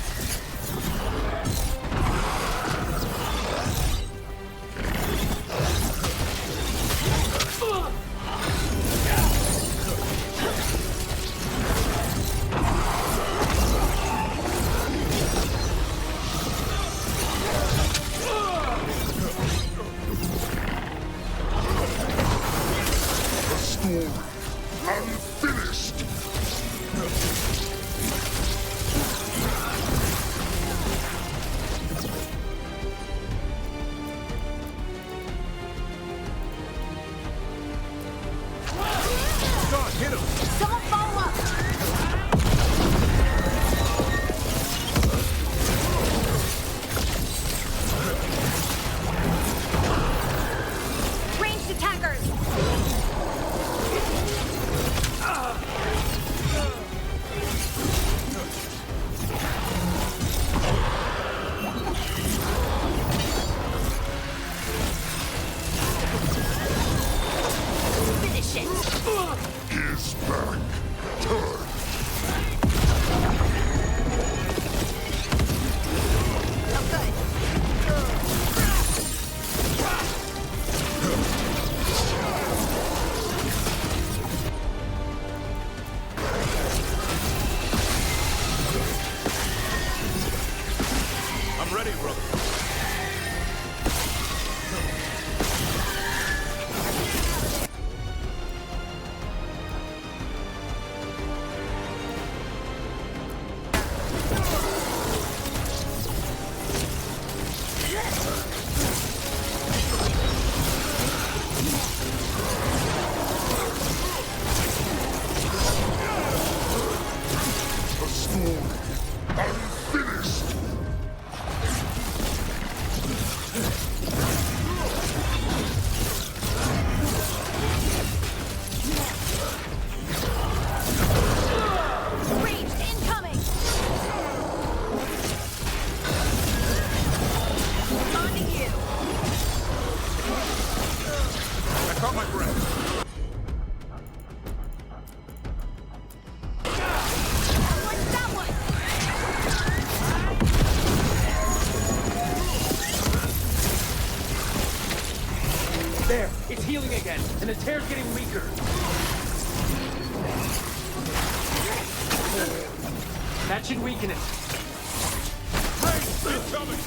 ready, brother. There, it's healing again, and the tear's getting weaker. That should weaken it. Hey, incoming!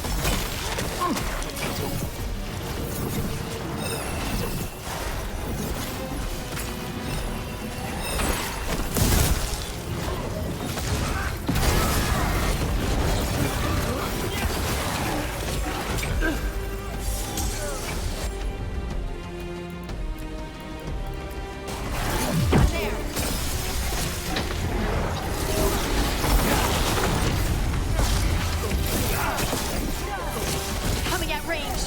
Coming at range.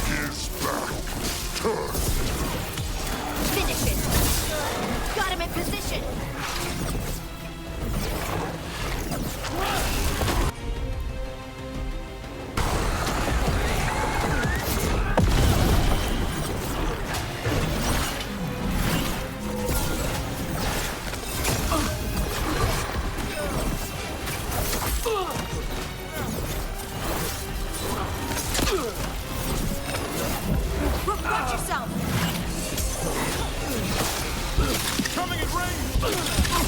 His back turned. Finish it. Got him in position. Watch yourself. Coming in range! For the wall!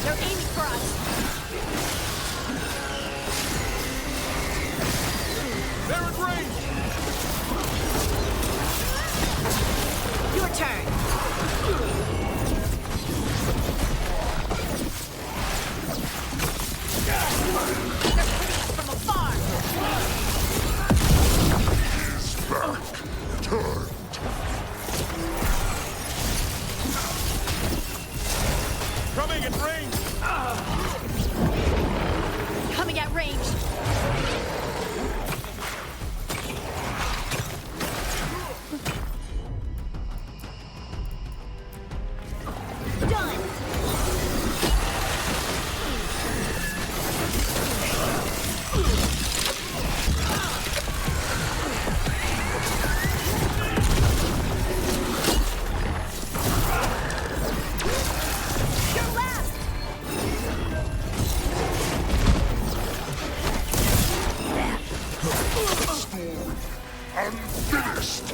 They're aiming for us. They're in range! Your turn. From afar. His back turned. Coming in range! Coming at range. Done. You're left. Story unfinished!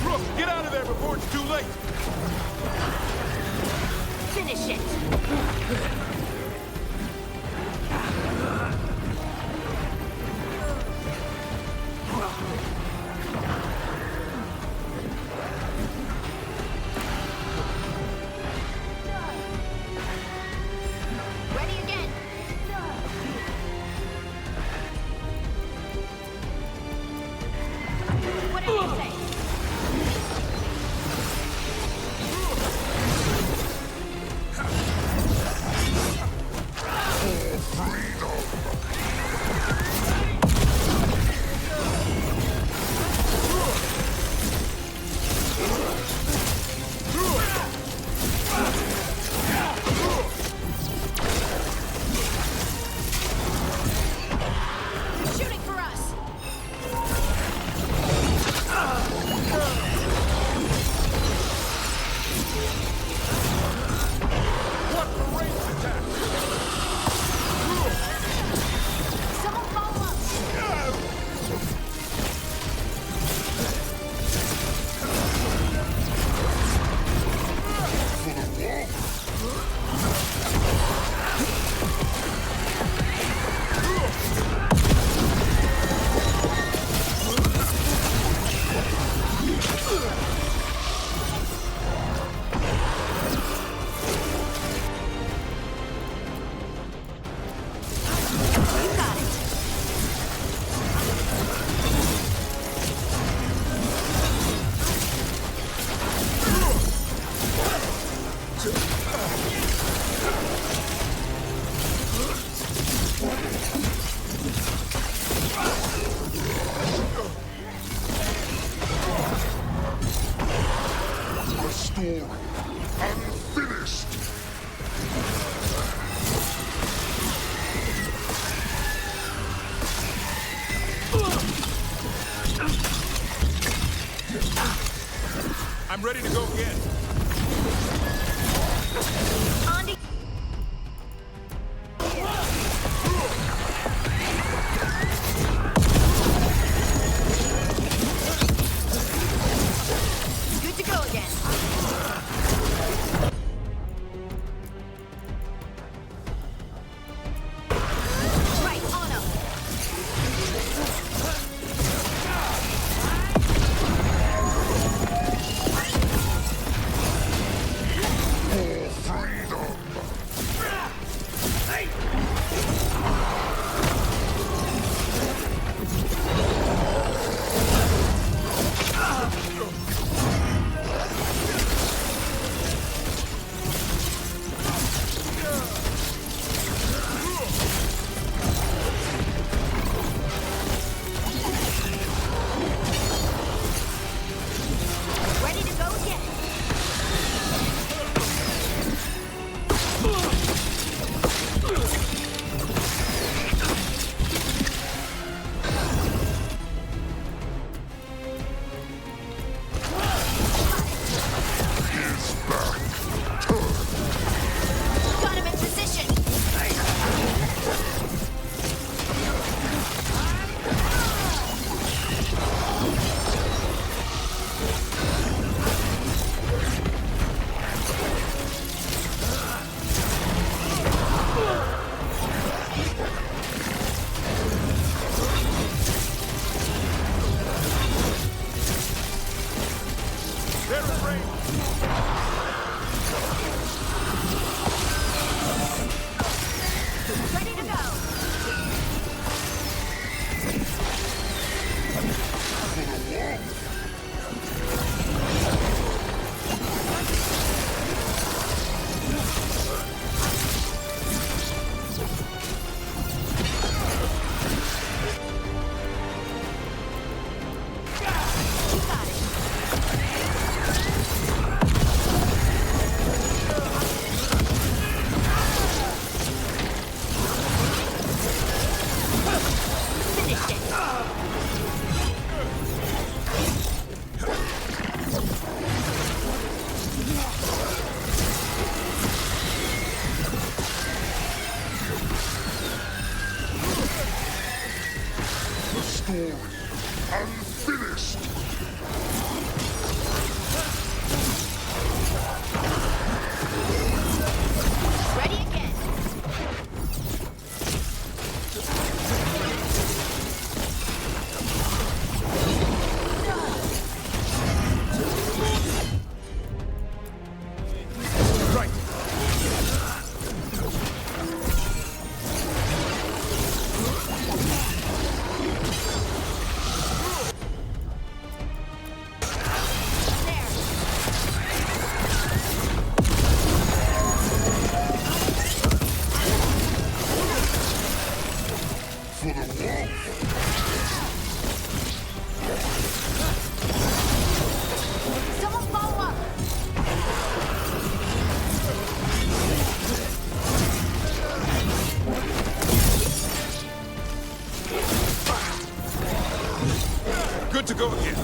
Rook, get out of there before it's too late! Finish it. Ready again. What do you say? I'm ready to go again. Andy. Good to go again. Right, on him. Ready to go again. Got him in position. They're in range. Ready to go. Finished it. The story unfinished. Ready again. Right. For the wolf. Someone follow up. Good to go again.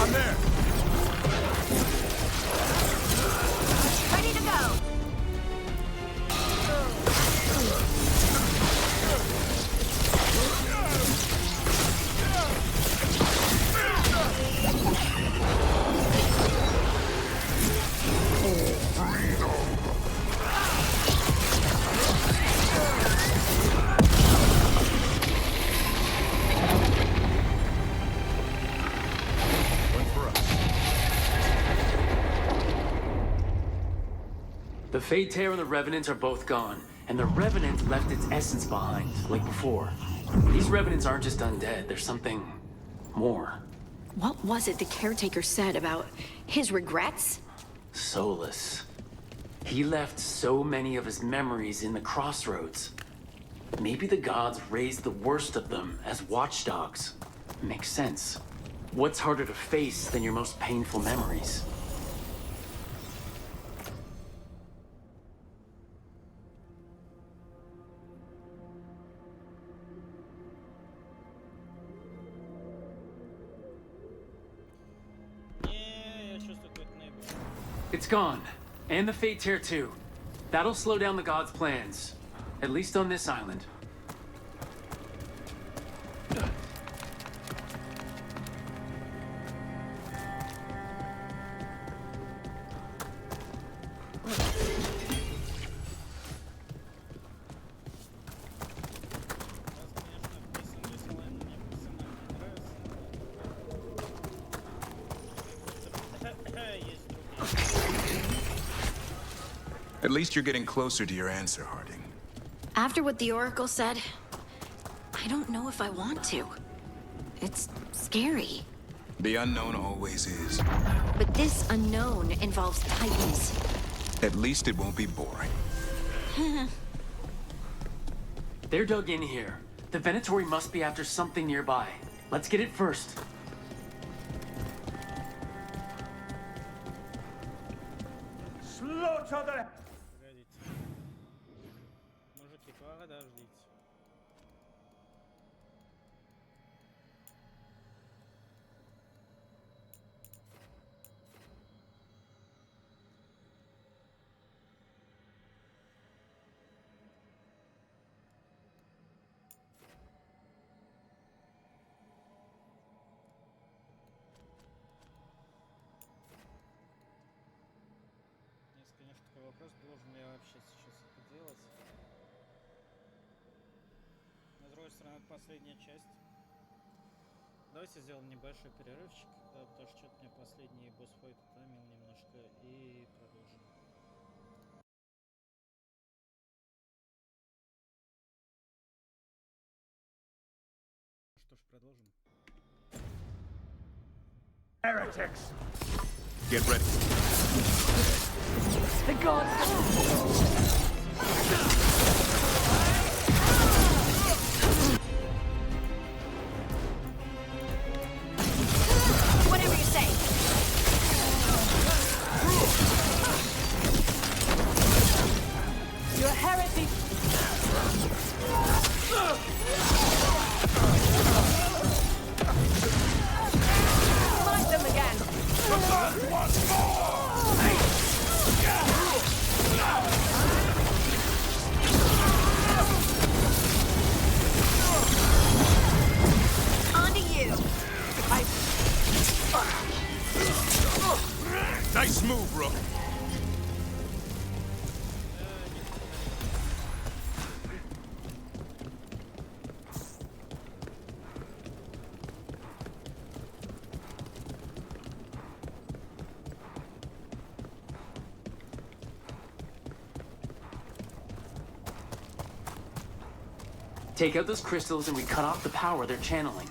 I'm there. Ready to go. The Fade Tear and the Revenant are both gone, and the Revenant left its essence behind, like before. These Revenants aren't just undead, there's something more. What was it the caretaker said about his regrets? Solus. He left so many of his memories in the crossroads. Maybe the gods raised the worst of them as watchdogs. Makes sense. What's harder to face than your most painful memories? It's gone. And the Fate Tear too. That'll slow down the gods' plans. At least on this island. At least you're getting closer to your answer, Harding. After what the Oracle said, I don't know if I want to. It's scary. The unknown always is. But this unknown involves Titans. At least it won't be boring. They're dug in here. The Venatori must be after something nearby. Let's get it first. Slaughter them! Мужики, подождите. Есть, конечно, такой вопрос, должен ли я вообще сейчас это делать. Но, с другой стороны, это последняя часть. Давайте сделаем небольшой перерывчик, потому что что-то мне последний босс-файт утомил немножко, и продолжим. Что ж, продолжим. Heretics! Get ready. The gods. Whatever you say. You're a heretic. Fight them again. Once more! On to you. Nice move, Rook. Take out those crystals and we cut off the power they're channeling.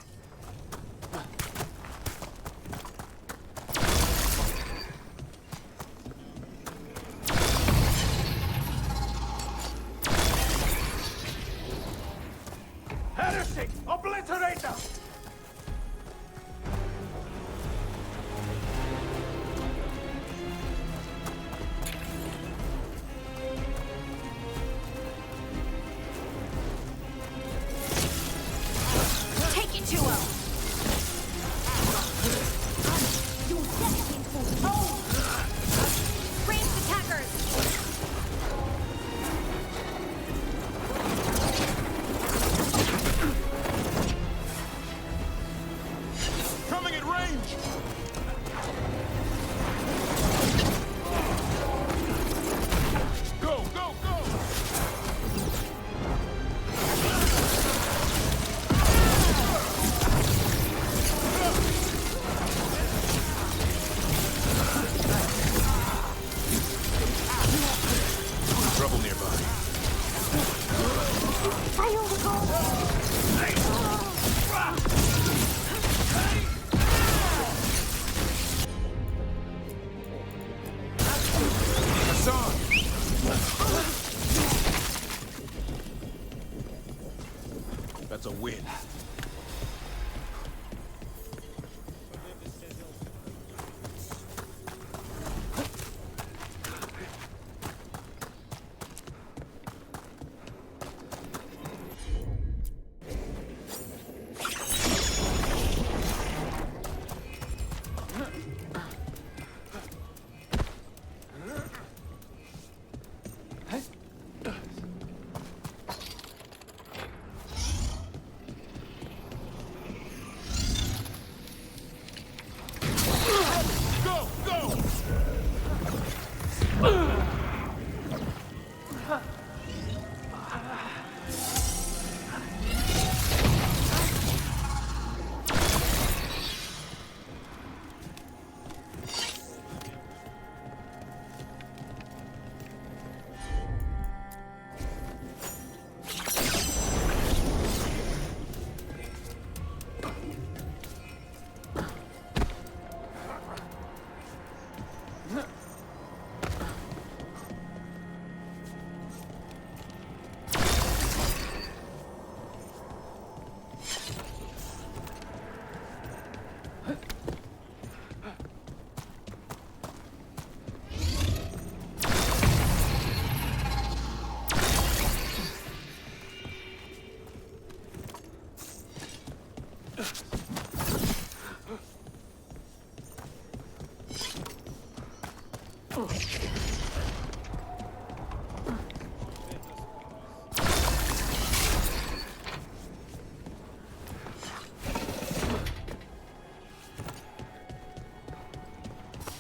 Heretic! Obliterate them! Take it to him. Ranged attackers. Coming at range! Go, go, go! Trouble nearby. Hassan! That's a win.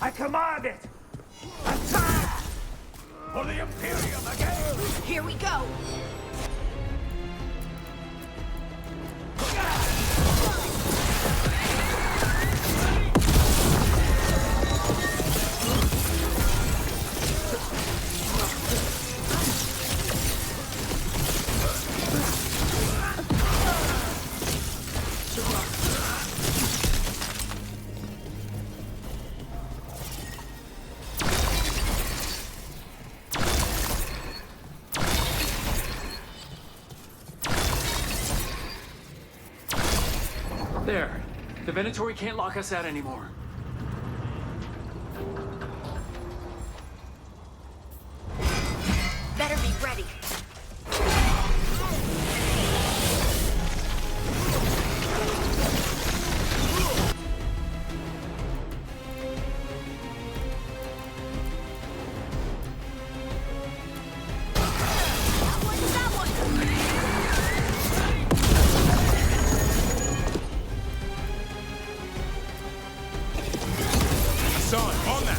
I command it! Attack! For the Imperium again! Here we go! There. The Venatori can't lock us out anymore. Better be ready. Son, on that!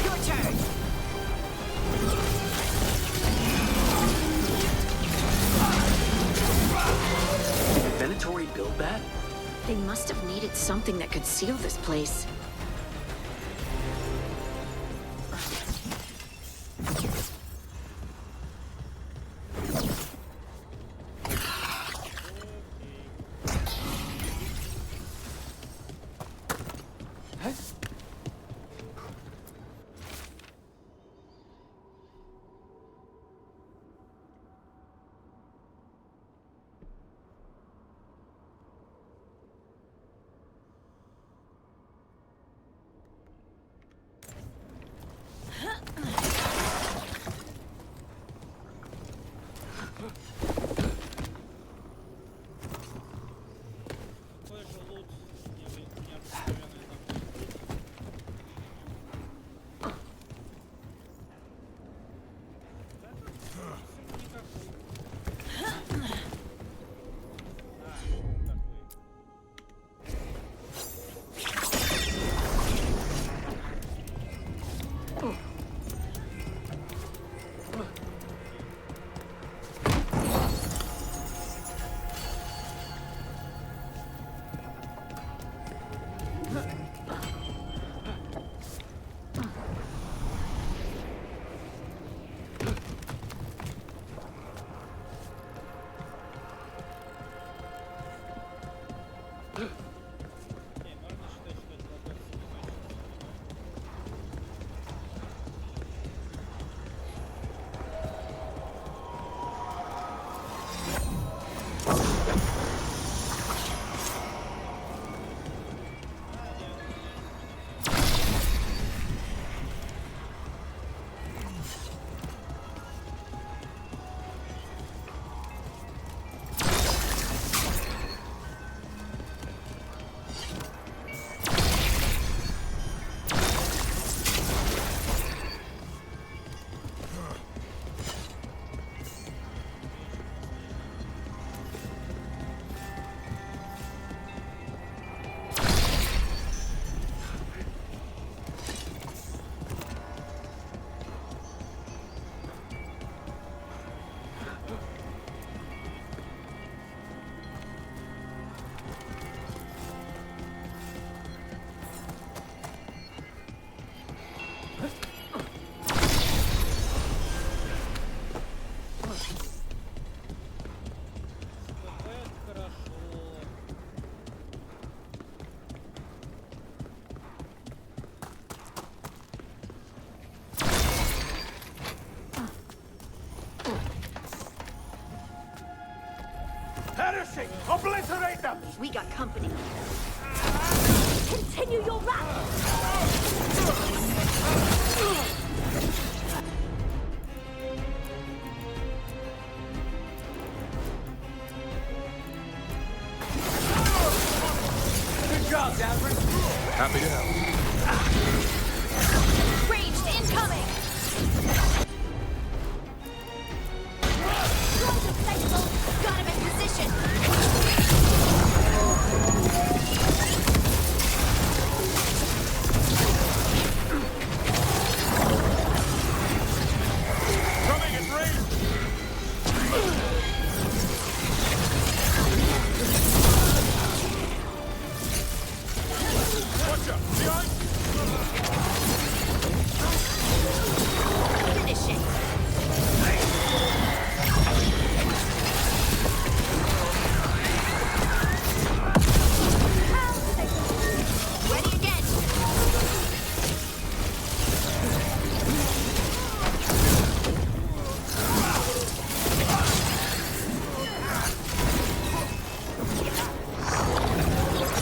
Your turn. Did Venatori build that? They must have needed something that could seal this place. Perishing! Obliterate them! We got company. Continue your run! Good job, Davrin. Happy to help. Ranged incoming! Got him in position! Coming in range! Watch out! Behind! Finishing! Ready again!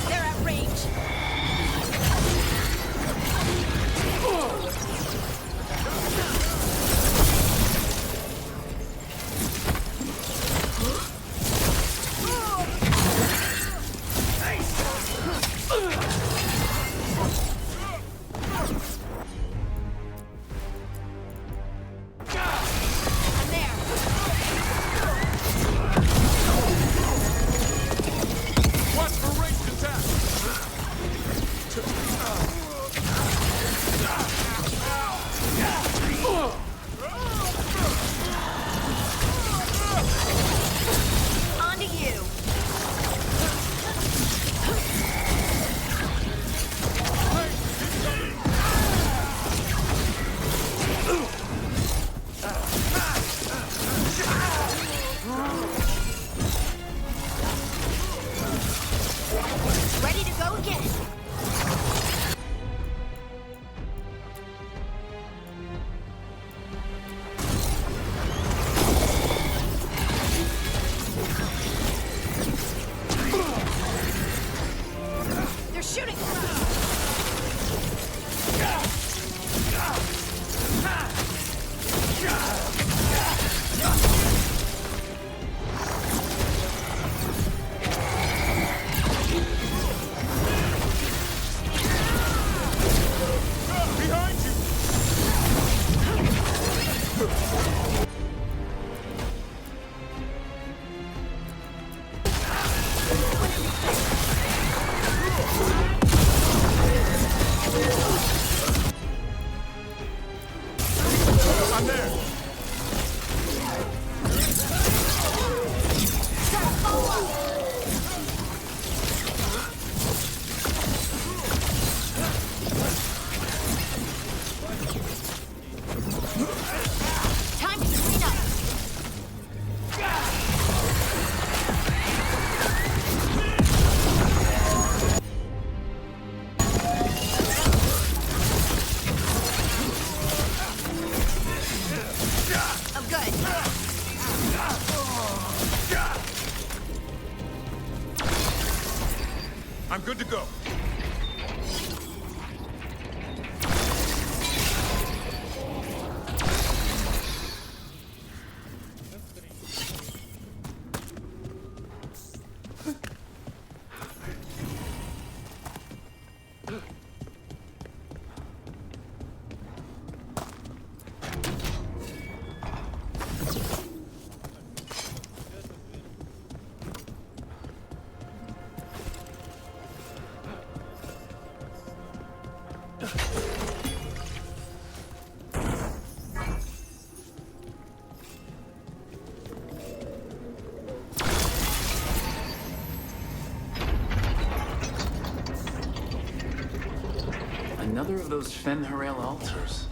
They're at range! I'm there! Watch for ranged attack! On to you! Ready to go again! They're shooting! Behind you! I'm there! Time to clean up! I'm good. I'm good to go. Another of those Fen'Harel altars.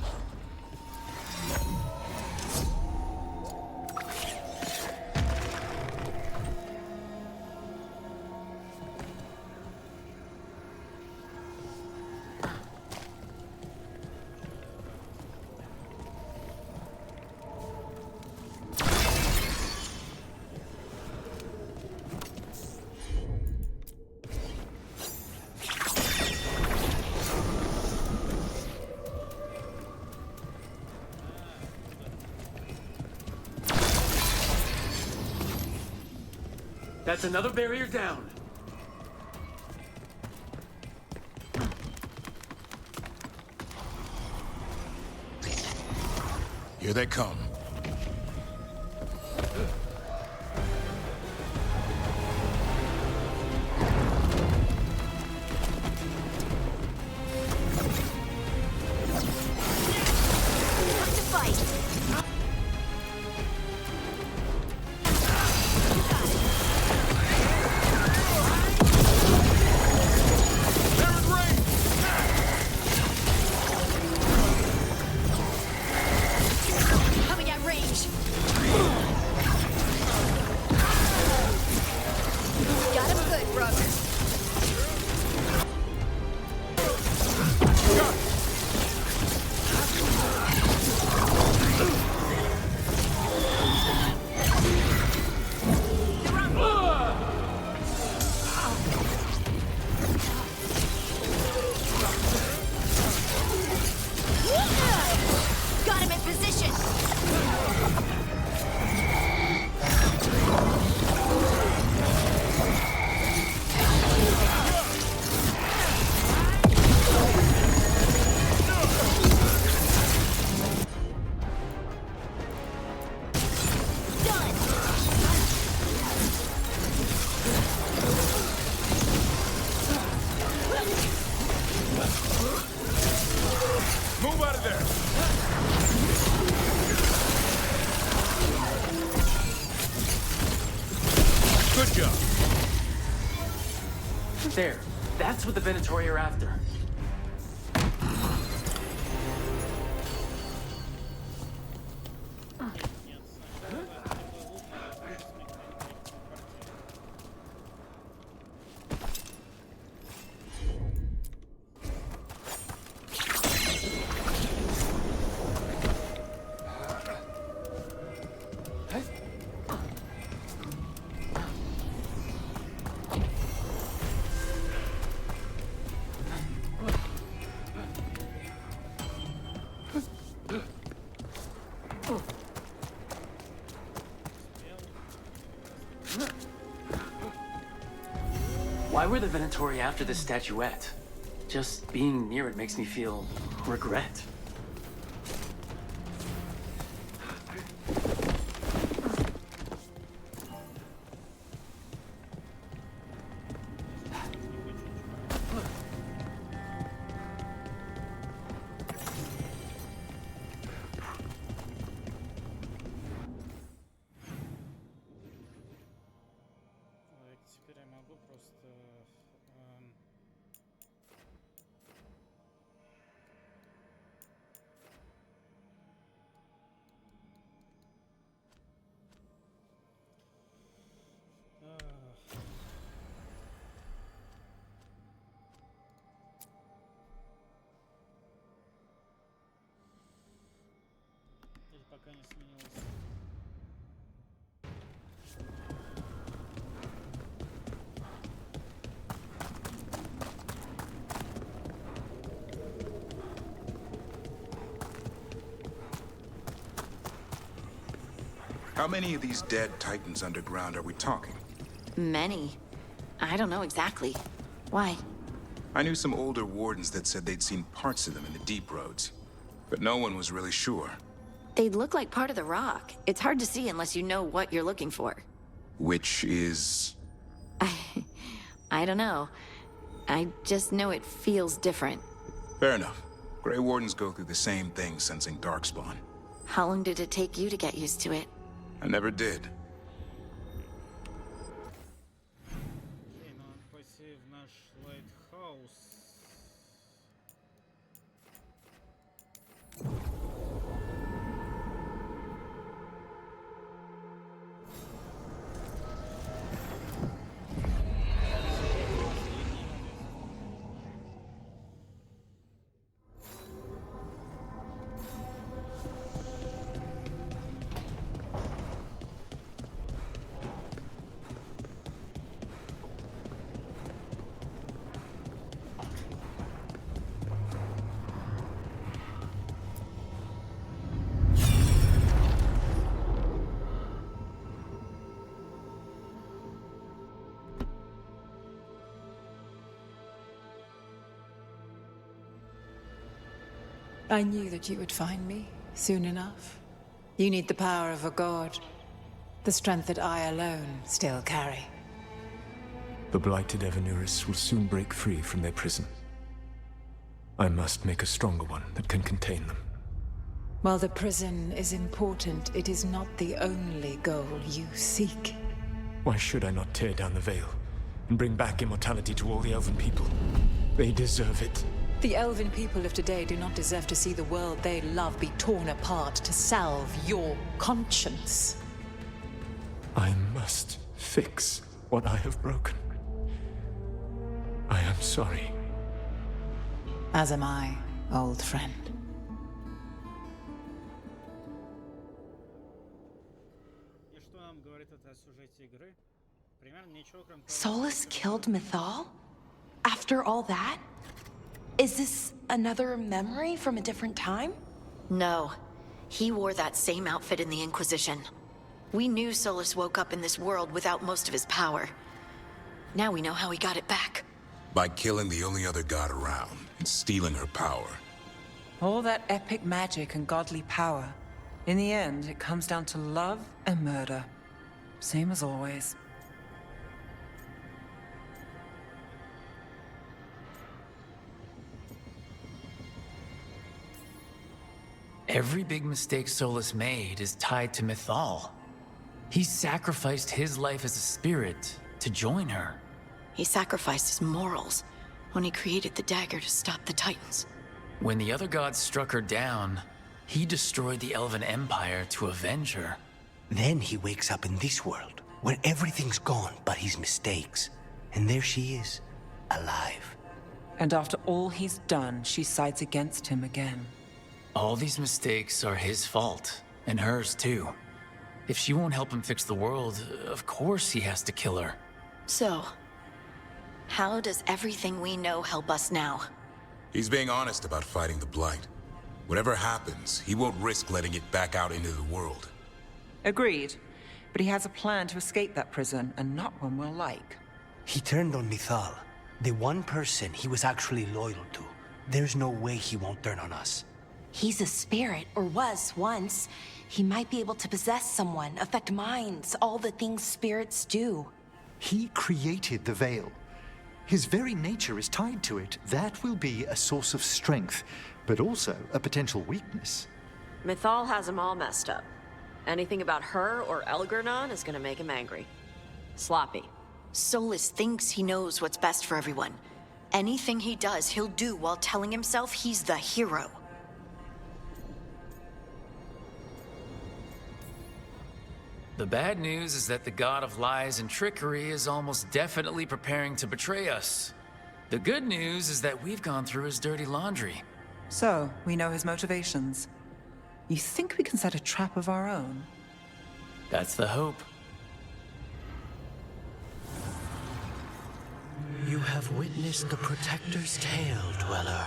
That's another barrier down. Here they come. Move out of there! Good job. There. That's what the Venatori are after. Why were the Venatori after this statuette? Just being near it makes me feel regret. Теперь я могу просто... Или пока не сменилось. How many of these dead Titans underground are we talking? Many. I don't know exactly. Why? I knew some older wardens that said they'd seen parts of them in the deep roads, but no one was really sure. They'd look like part of the rock. It's hard to see unless you know what you're looking for. Which is... I don't know. I just know it feels different. Fair enough. Grey Wardens go through the same thing sensing Darkspawn. How long did it take you to get used to it? I never did. Окей, ну надо пойти в наш лайтхаус. I knew that you would find me soon enough. You need the power of a god. The strength that I alone still carry. The blighted Evanuris will soon break free from their prison. I must make a stronger one that can contain them. While the prison is important, it is not the only goal you seek. Why should I not tear down the veil and bring back immortality to all the Elven people? They deserve it. The Elven people of today do not deserve to see the world they love be torn apart to salve your conscience. I must fix what I have broken. I am sorry. As am I, old friend. Solus killed Mythal? After all that? Is this another memory from a different time? No. He wore that same outfit in the Inquisition. We knew Solus woke up in this world without most of his power. Now we know how he got it back. By killing the only other god around and stealing her power. All that epic magic and godly power. In the end, it comes down to love and murder. Same as always. Every big mistake Solus made is tied to Mythal. He sacrificed his life as a spirit to join her. He sacrificed his morals when he created the dagger to stop the Titans. When the other gods struck her down, he destroyed the Elven Empire to avenge her. Then he wakes up in this world, where everything's gone but his mistakes. And there she is, alive. And after all he's done, she sides against him again. All these mistakes are his fault, and hers too. If she won't help him fix the world, of course he has to kill her. So, how does everything we know help us now? He's being honest about fighting the Blight. Whatever happens, he won't risk letting it back out into the world. Agreed. But he has a plan to escape that prison, and not one we'll like. He turned on Mythal, the one person he was actually loyal to. There's no way he won't turn on us. He's a spirit, or was once. He might be able to possess someone, affect minds, all the things spirits do. He created the veil. His very nature is tied to it. That will be a source of strength, but also a potential weakness. Mythal has him all messed up. Anything about her or Elgernon is gonna make him angry. Sloppy. Solus thinks he knows what's best for everyone. Anything he does, he'll do while telling himself he's the hero. The bad news is that the god of lies and trickery is almost definitely preparing to betray us. The good news is that we've gone through his dirty laundry. So, we know his motivations. You think we can set a trap of our own? That's the hope. You have witnessed the Protector's tale, Dweller,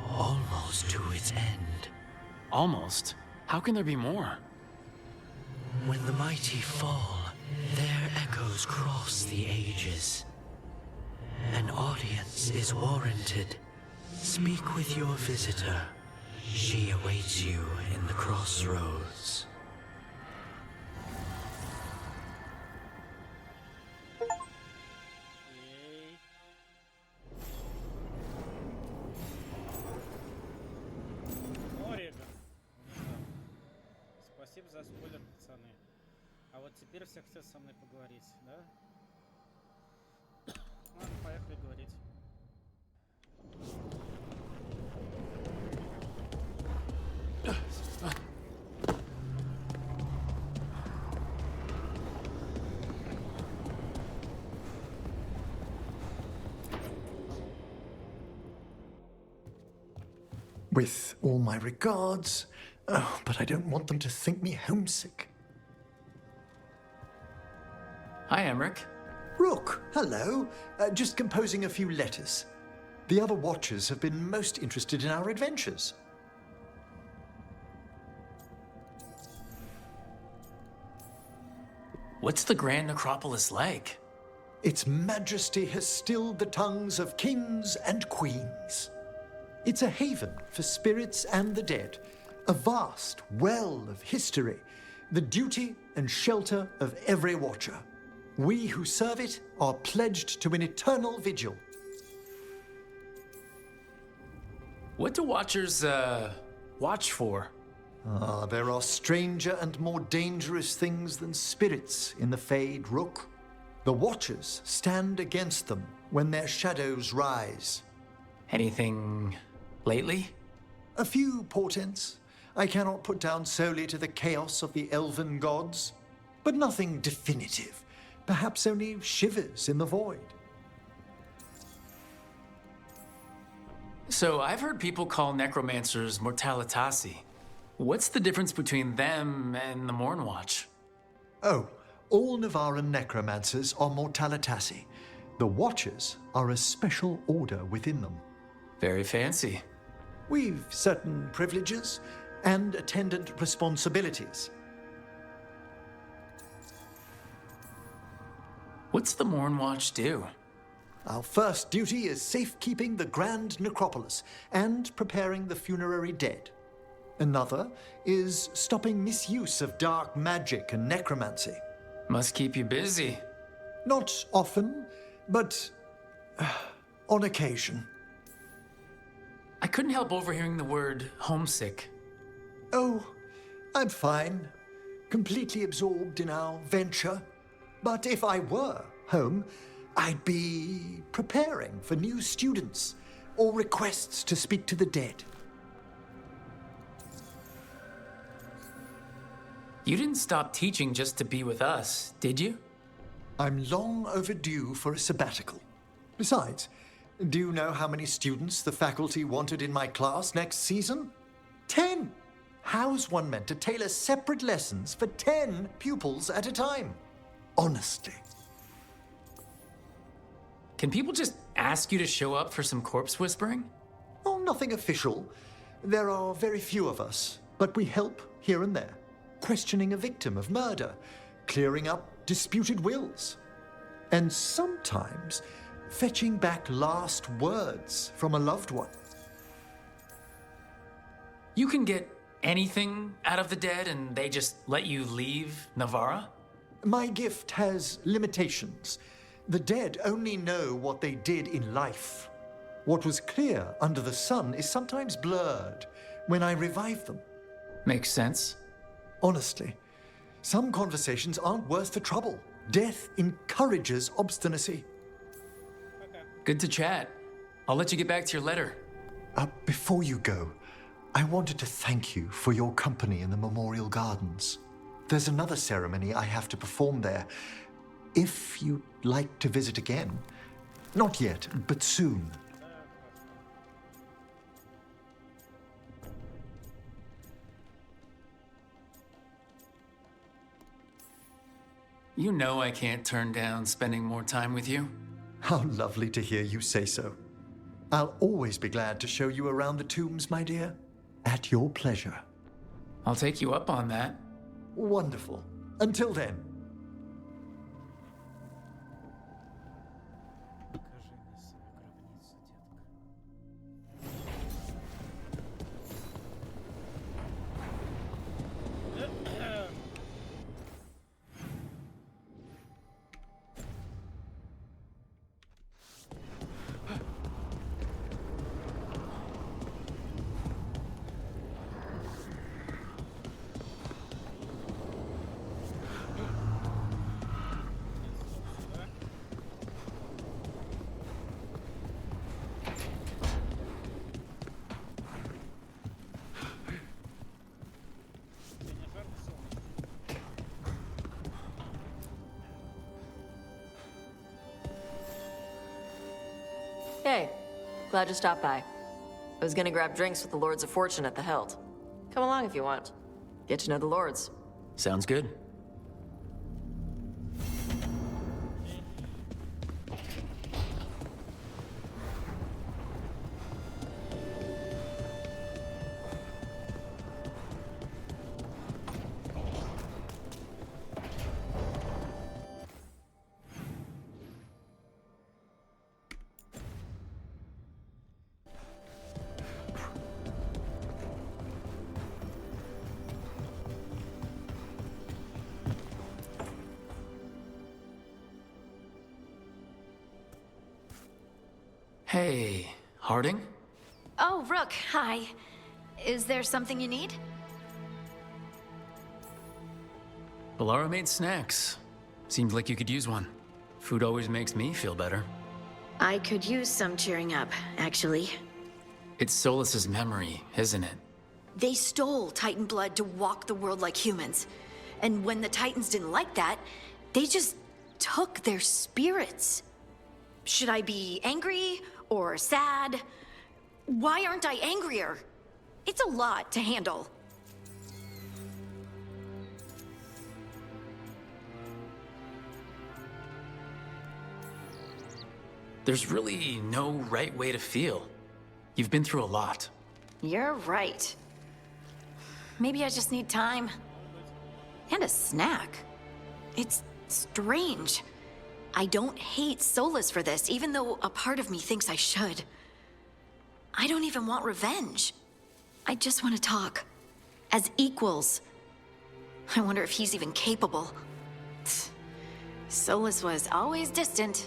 almost to its end. Almost? How can there be more? When the mighty fall, their echoes cross the ages. An audience is warranted. Speak with your visitor. She awaits you in the crossroads. Спасибо за спойлер, пацаны. А вот теперь все хотят со мной поговорить, да? Ладно, поехали говорить. With all my regards. Oh, but I don't want them to think me homesick. Hi, Emmerich. Rook, hello. Just composing a few letters. The other Watchers have been most interested in our adventures. What's the Grand Necropolis like? Its majesty has stilled the tongues of kings and queens. It's a haven for spirits and the dead, a vast well of history, the duty and shelter of every watcher. We who serve it are pledged to an eternal vigil. What do watchers, watch for? There are stranger and more dangerous things than spirits in the Fade, Rook. The Watchers stand against them when their shadows rise. Anything lately? A few portents I cannot put down solely to the chaos of the elven gods, but nothing definitive. Perhaps only shivers in the void. So I've heard people call necromancers mortalitasi. What's the difference between them and the Mornwatch? Oh, all Navaran necromancers are mortalitasi. The Watchers are a special order within them. Very fancy. We've certain privileges and attendant responsibilities. What's the Mornwatch do? Our first duty is safekeeping the Grand Necropolis and preparing the funerary dead. Another is stopping misuse of dark magic and necromancy. Must keep you busy. Not often, but on occasion. I couldn't help overhearing the word homesick. Oh, I'm fine. Completely absorbed in our venture. But if I were home, I'd be preparing for new students or requests to speak to the dead. You didn't stop teaching just to be with us, did you? I'm long overdue for a sabbatical. Besides, do you know how many students the faculty wanted in my class next season? 10! How's one meant to tailor separate lessons for 10 pupils at a time? Honestly. Can people just ask you to show up for some corpse whispering? Oh, nothing official. There are very few of us, but we help here and there. Questioning a victim of murder, clearing up disputed wills, and sometimes fetching back last words from a loved one. You can get anything out of the dead and they just let you leave Navara? My gift has limitations. The dead only know what they did in life. What was clear under the sun is sometimes blurred when I revive them. Makes sense. Honestly, some conversations aren't worth the trouble. Death encourages obstinacy. Good to chat. I'll let you get back to your letter. Before you go, I wanted to thank you for your company in the Memorial Gardens. There's another ceremony I have to perform there. If you'd like to visit again. Not yet, but soon. You know I can't turn down spending more time with you. How lovely to hear you say so. I'll always be glad to show you around the tombs, my dear. At your pleasure. I'll take you up on that. Wonderful. Until then. Hey, glad you stopped by. I was gonna grab drinks with the Lords of Fortune at the Hilt. Come along if you want. Get to know the Lords. Sounds good. Hey, Harding? Oh, Rook, hi. Is there something you need? Balara made snacks. Seems like you could use one. Food always makes me feel better. I could use some cheering up, actually. It's Solus's memory, isn't it? They stole Titan blood to walk the world like humans. And when the Titans didn't like that, they just took their spirits. Should I be angry or sad? Why aren't I angrier? It's a lot to handle. There's really no right way to feel. You've been through a lot. You're right. Maybe I just need time. And a snack. It's strange. I don't hate Solus for this, even though a part of me thinks I should. I don't even want revenge. I just want to talk. As equals. I wonder if he's even capable. Solus was always distant.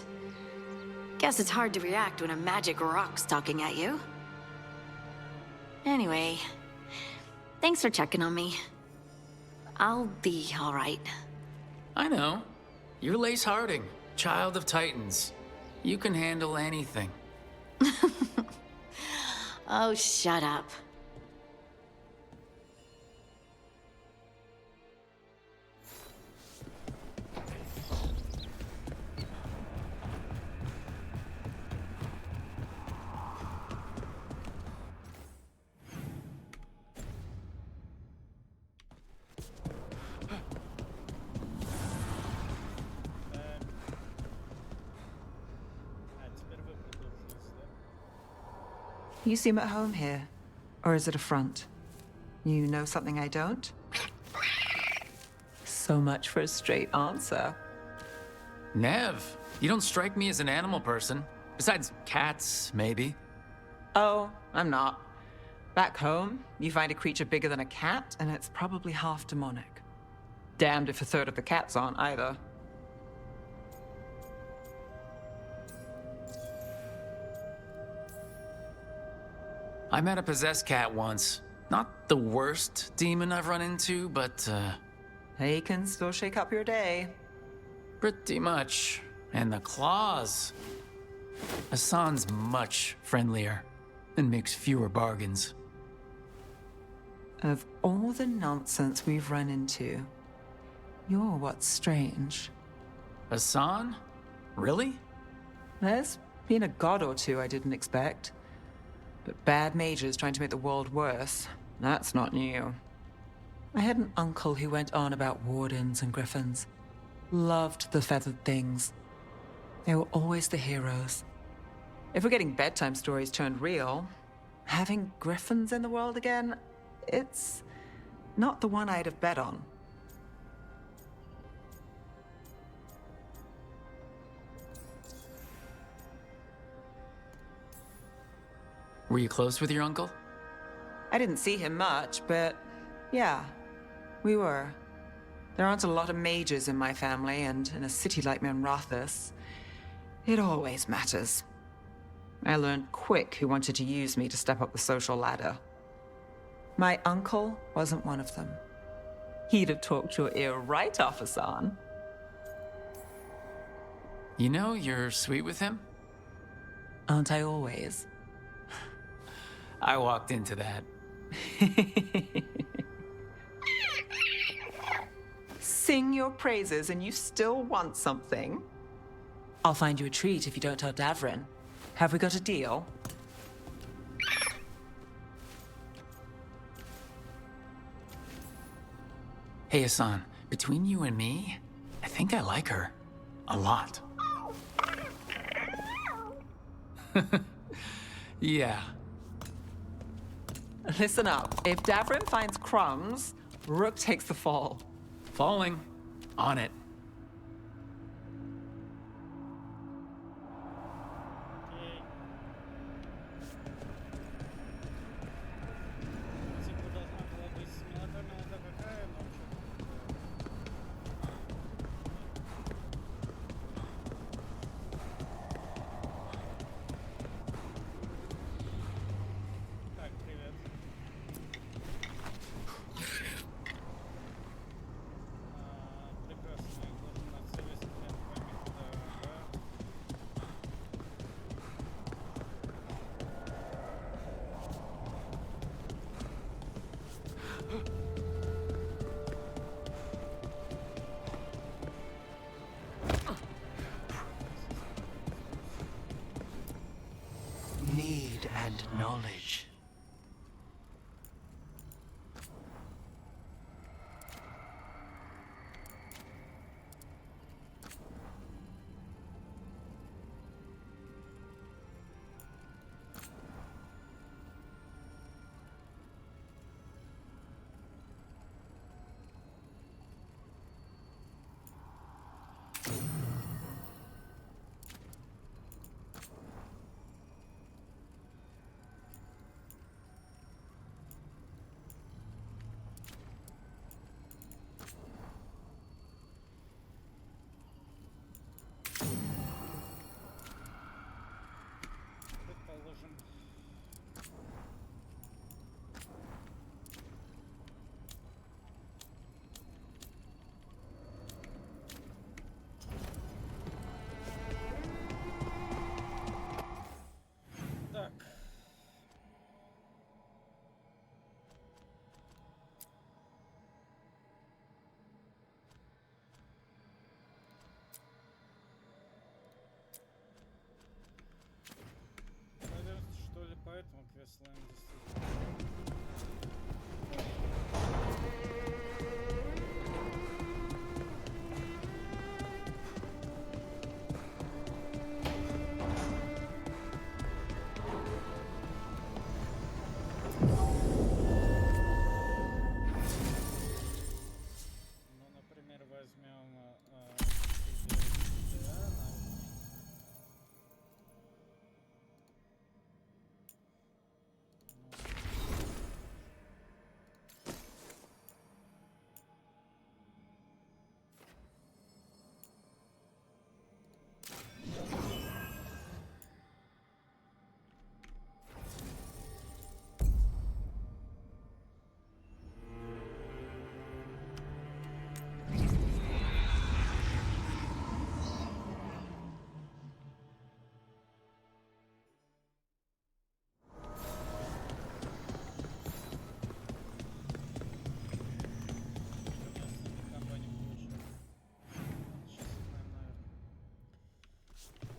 Guess it's hard to react when a magic rock's talking at you. Anyway, thanks for checking on me. I'll be all right. I know. You're Lace Harding, child of Titans. You can handle anything. Oh, shut up. You seem at home here. Or is it a front? You know something I don't? So much for a straight answer. Nev, you don't strike me as an animal person. Besides cats, maybe. Oh, I'm not. Back home, you find a creature bigger than a cat, and it's probably half demonic. Damned if a third of the cats aren't either. I met a possessed cat once. Not the worst demon I've run into, but, They can still shake up your day. pretty much. And the claws. Hassan's much friendlier and makes fewer bargains. Of all the nonsense we've run into, you're what's strange. Hassan? Really? There's been a god or two I didn't expect. But bad mages trying to make the world worse, that's not new. I had an uncle who went on about wardens and griffins. Loved the feathered things. They were always the heroes. If we're getting bedtime stories turned real, having griffins in the world again, it's not the one I'd have bet on. Were you close with your uncle? I didn't see him much, but yeah, we were. There aren't a lot of mages in my family, and in a city like Minrathous, it always matters. I learned quick who wanted to use me to step up the social ladder. My uncle wasn't one of them. He'd have talked your ear right off, Hassan. You know, you're sweet with him? Aren't I always? I walked into that. Sing your praises and you still want something? I'll find you a treat if you don't tell Davrin. Have we got a deal? Hey, Hassan, between you and me, I think I like her. A lot. Yeah. Listen up. If Davrin finds crumbs, Rook takes the fall. Falling. On it. and knowledge. Предположим. Так. Наверное, что ли, поэтому Квестлайн действительно. Ну, например, возьмем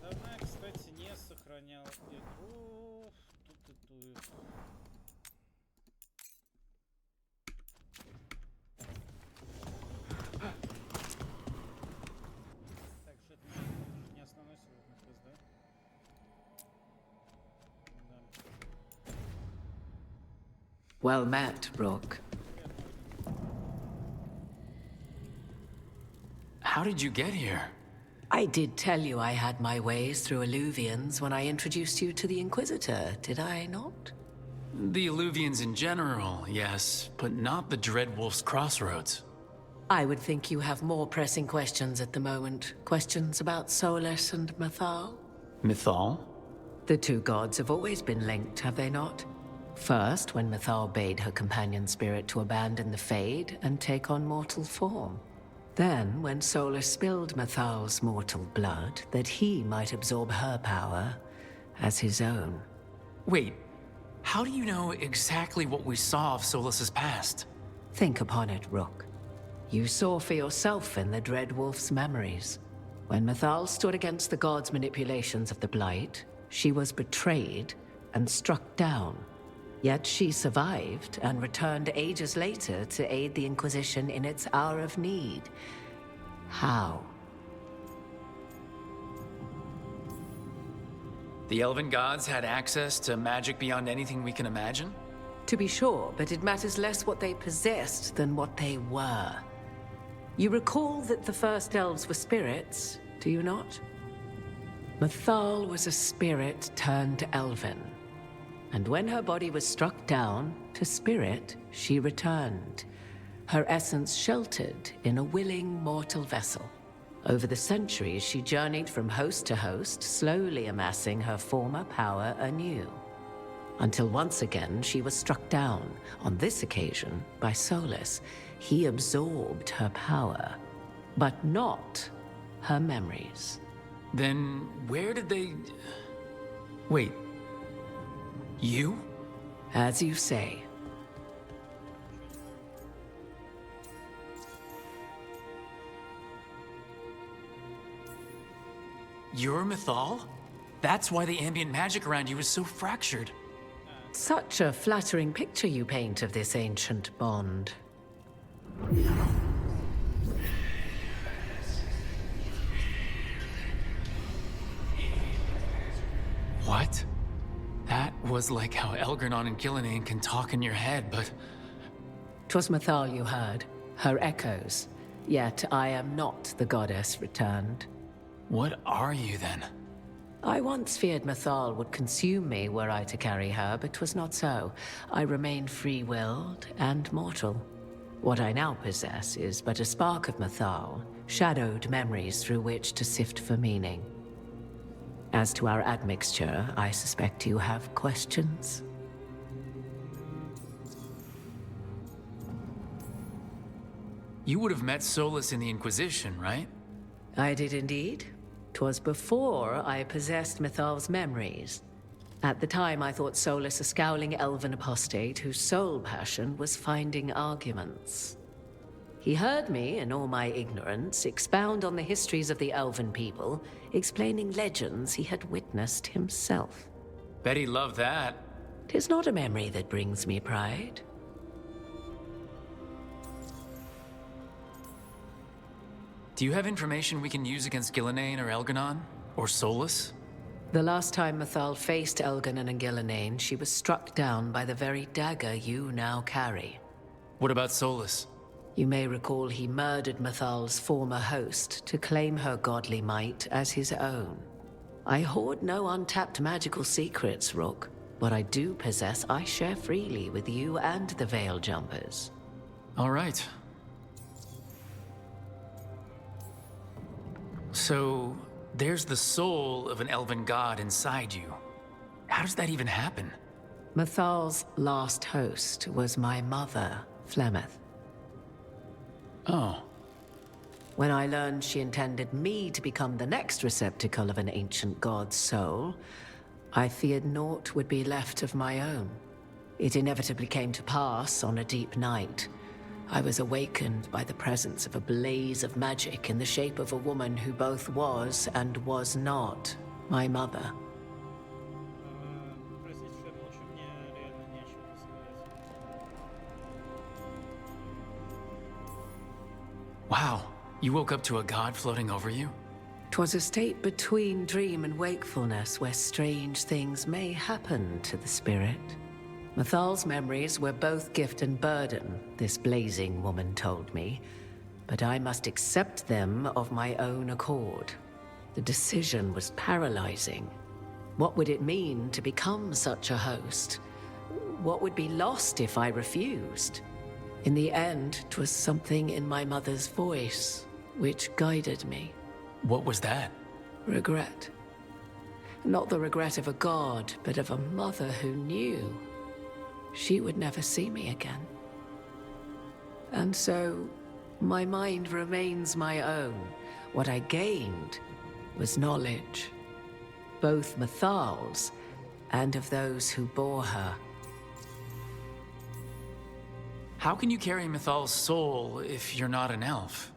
давно я, кстати, не сохранял игру. Тут. Так, что это не основной сюжетный квест, да? Да. Well met, Rook. How did you get here? I did tell you I had my ways through Illuvians when I introduced you to the Inquisitor, did I not? The Illuvians in general, yes, but not the Dreadwolf's Crossroads. I would think you have more pressing questions at the moment. Questions about Solus and Mythal? Mythal? The two gods have always been linked, have they not? First, when Mythal bade her companion spirit to abandon the Fade and take on mortal form. Then, when Solus spilled Mythal's mortal blood, that he might absorb her power as his own. Wait, how do you know exactly what we saw of Solus's past? Think upon it, Rook. You saw for yourself in the Dreadwolf's memories. When Mythal stood against the gods' manipulations of the Blight, she was betrayed and struck down. Yet she survived and returned ages later to aid the Inquisition in its hour of need. How? The Elven gods had access to magic beyond anything we can imagine? To be sure, but it matters less what they possessed than what they were. You recall that the first elves were spirits, do you not? Mythal was a spirit turned elven. And when her body was struck down, to spirit, she returned. Her essence sheltered in a willing mortal vessel. Over the centuries, she journeyed from host to host, slowly amassing her former power anew. Until once again, she was struck down, on this occasion, by Solus. He absorbed her power, but not her memories. Then where did they... Wait. You? As you say. You're Mythal? That's why the ambient magic around you is so fractured. Such a flattering picture you paint of this ancient bond. What? That was like how Elgernon and Gillenane can talk in your head, but... 'Twas Mythal you heard, her echoes. Yet I am not the goddess returned. What are you then? I once feared Mythal would consume me were I to carry her, but 'twas not so. I remain free-willed and mortal. What I now possess is but a spark of Mythal, shadowed memories through which to sift for meaning. As to our admixture, I suspect you have questions. You would have met Solus in the Inquisition, right? I did indeed. 'Twas before I possessed Mythal's memories. At the time, I thought Solus a scowling elven apostate whose sole passion was finding arguments. He heard me, in all my ignorance, expound on the histories of the elven people, explaining legends he had witnessed himself. Bet he loved that. 'Tis not a memory that brings me pride. Do you have information we can use against Gillenane or Elgernon? Or Solus? The last time Mythal faced Elgernon and Gillenane, she was struck down by the very dagger you now carry. What about Solus? You may recall he murdered Mythal's former host to claim her godly might as his own. I hoard no untapped magical secrets, Rook. What I do possess, I share freely with you and the Veil Jumpers. All right. So, there's the soul of an elven god inside you. How does that even happen? Mythal's last host was my mother, Flemeth. Oh. When I learned she intended me to become the next receptacle of an ancient god's soul, I feared naught would be left of my own. It inevitably came to pass on a deep night. I was awakened by the presence of a blaze of magic in the shape of a woman who both was and was not my mother. Wow, you woke up to a god floating over you? 'Twas a state between dream and wakefulness where strange things may happen to the spirit. Mythal's memories were both gift and burden, this blazing woman told me, but I must accept them of my own accord. The decision was paralyzing. What would it mean to become such a host? What would be lost if I refused? In the end, 'twas something in my mother's voice which guided me. What was that? Regret. Not the regret of a god, but of a mother who knew she would never see me again. And so, my mind remains my own. What I gained was knowledge, both Mythal's and of those who bore her. How can you carry Mythal's soul if you're not an elf?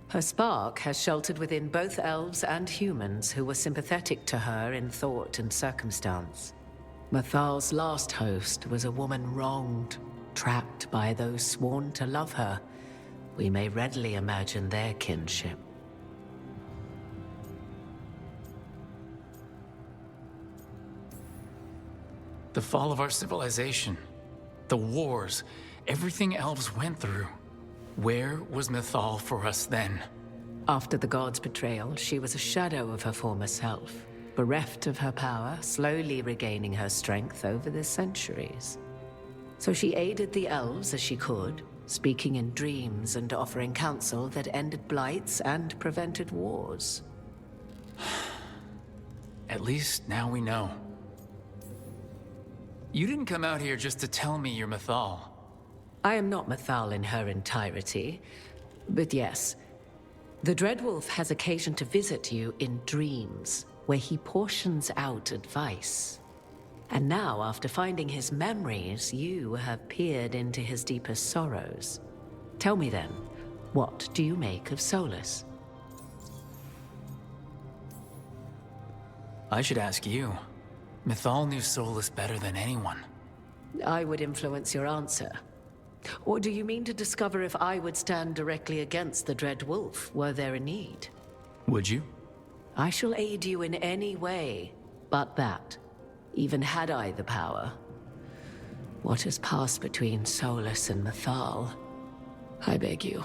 Her spark has sheltered within both elves and humans who were sympathetic to her in thought and circumstance. Mythal's last host was a woman wronged, trapped by those sworn to love her. We may readily imagine their kinship. The fall of our civilization, the wars, everything elves went through. Where was Mythal for us then? After the god's betrayal, she was a shadow of her former self, bereft of her power, slowly regaining her strength over the centuries. So she aided the elves as she could, speaking in dreams and offering counsel that ended blights and prevented wars. At least now we know. You didn't come out here just to tell me you're Mythal. I am not Mythal in her entirety, but yes, the Dreadwolf has occasion to visit you in dreams, where he portions out advice. And now, after finding his memories, you have peered into his deepest sorrows. Tell me then, what do you make of Solus? I should ask you. Mythal knew Solus better than anyone. I would influence your answer. Or do you mean to discover if I would stand directly against the Dread Wolf were there a need? Would you? I shall aid you in any way but that, even had I the power. What has passed between Solus and Mythal, I beg you,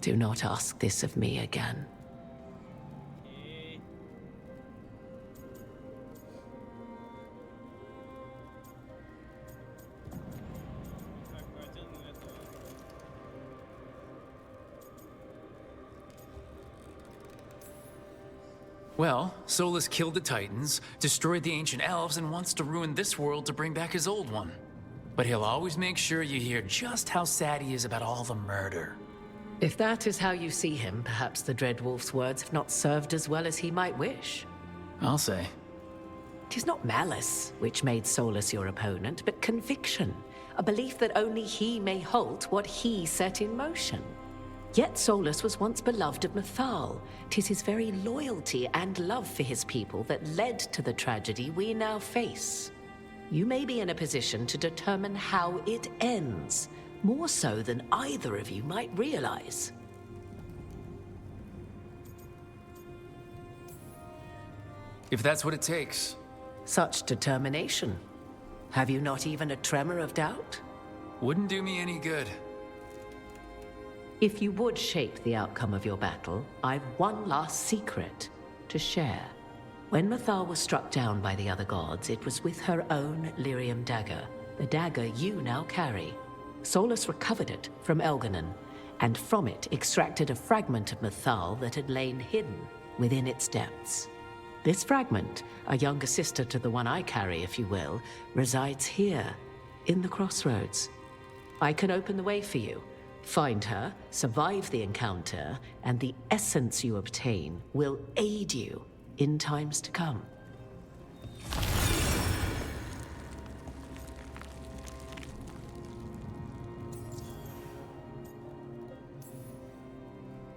do not ask this of me again. Well, Solus killed the Titans, destroyed the ancient elves, and wants to ruin this world to bring back his old one. But he'll always make sure you hear just how sad he is about all the murder. If that is how you see him, perhaps the Dread Wolf's words have not served as well as he might wish. I'll say. 'Tis not malice which made Solus your opponent, but conviction, a belief that only he may halt what he set in motion. Yet Solus was once beloved of Mythal. 'Tis his very loyalty and love for his people that led to the tragedy we now face. You may be in a position to determine how it ends, more so than either of you might realize. If that's what it takes. Such determination. Have you not even a tremor of doubt? Wouldn't do me any good. If you would shape the outcome of your battle, I've one last secret to share. When Mythal was struck down by the other gods, it was with her own lyrium dagger, the dagger you now carry. Solus recovered it from Elganon, and from it extracted a fragment of Mythal that had lain hidden within its depths. This fragment, a younger sister to the one I carry, if you will, resides here, in the crossroads. I can open the way for you. Find her, survive the encounter, and the essence you obtain will aid you in times to come.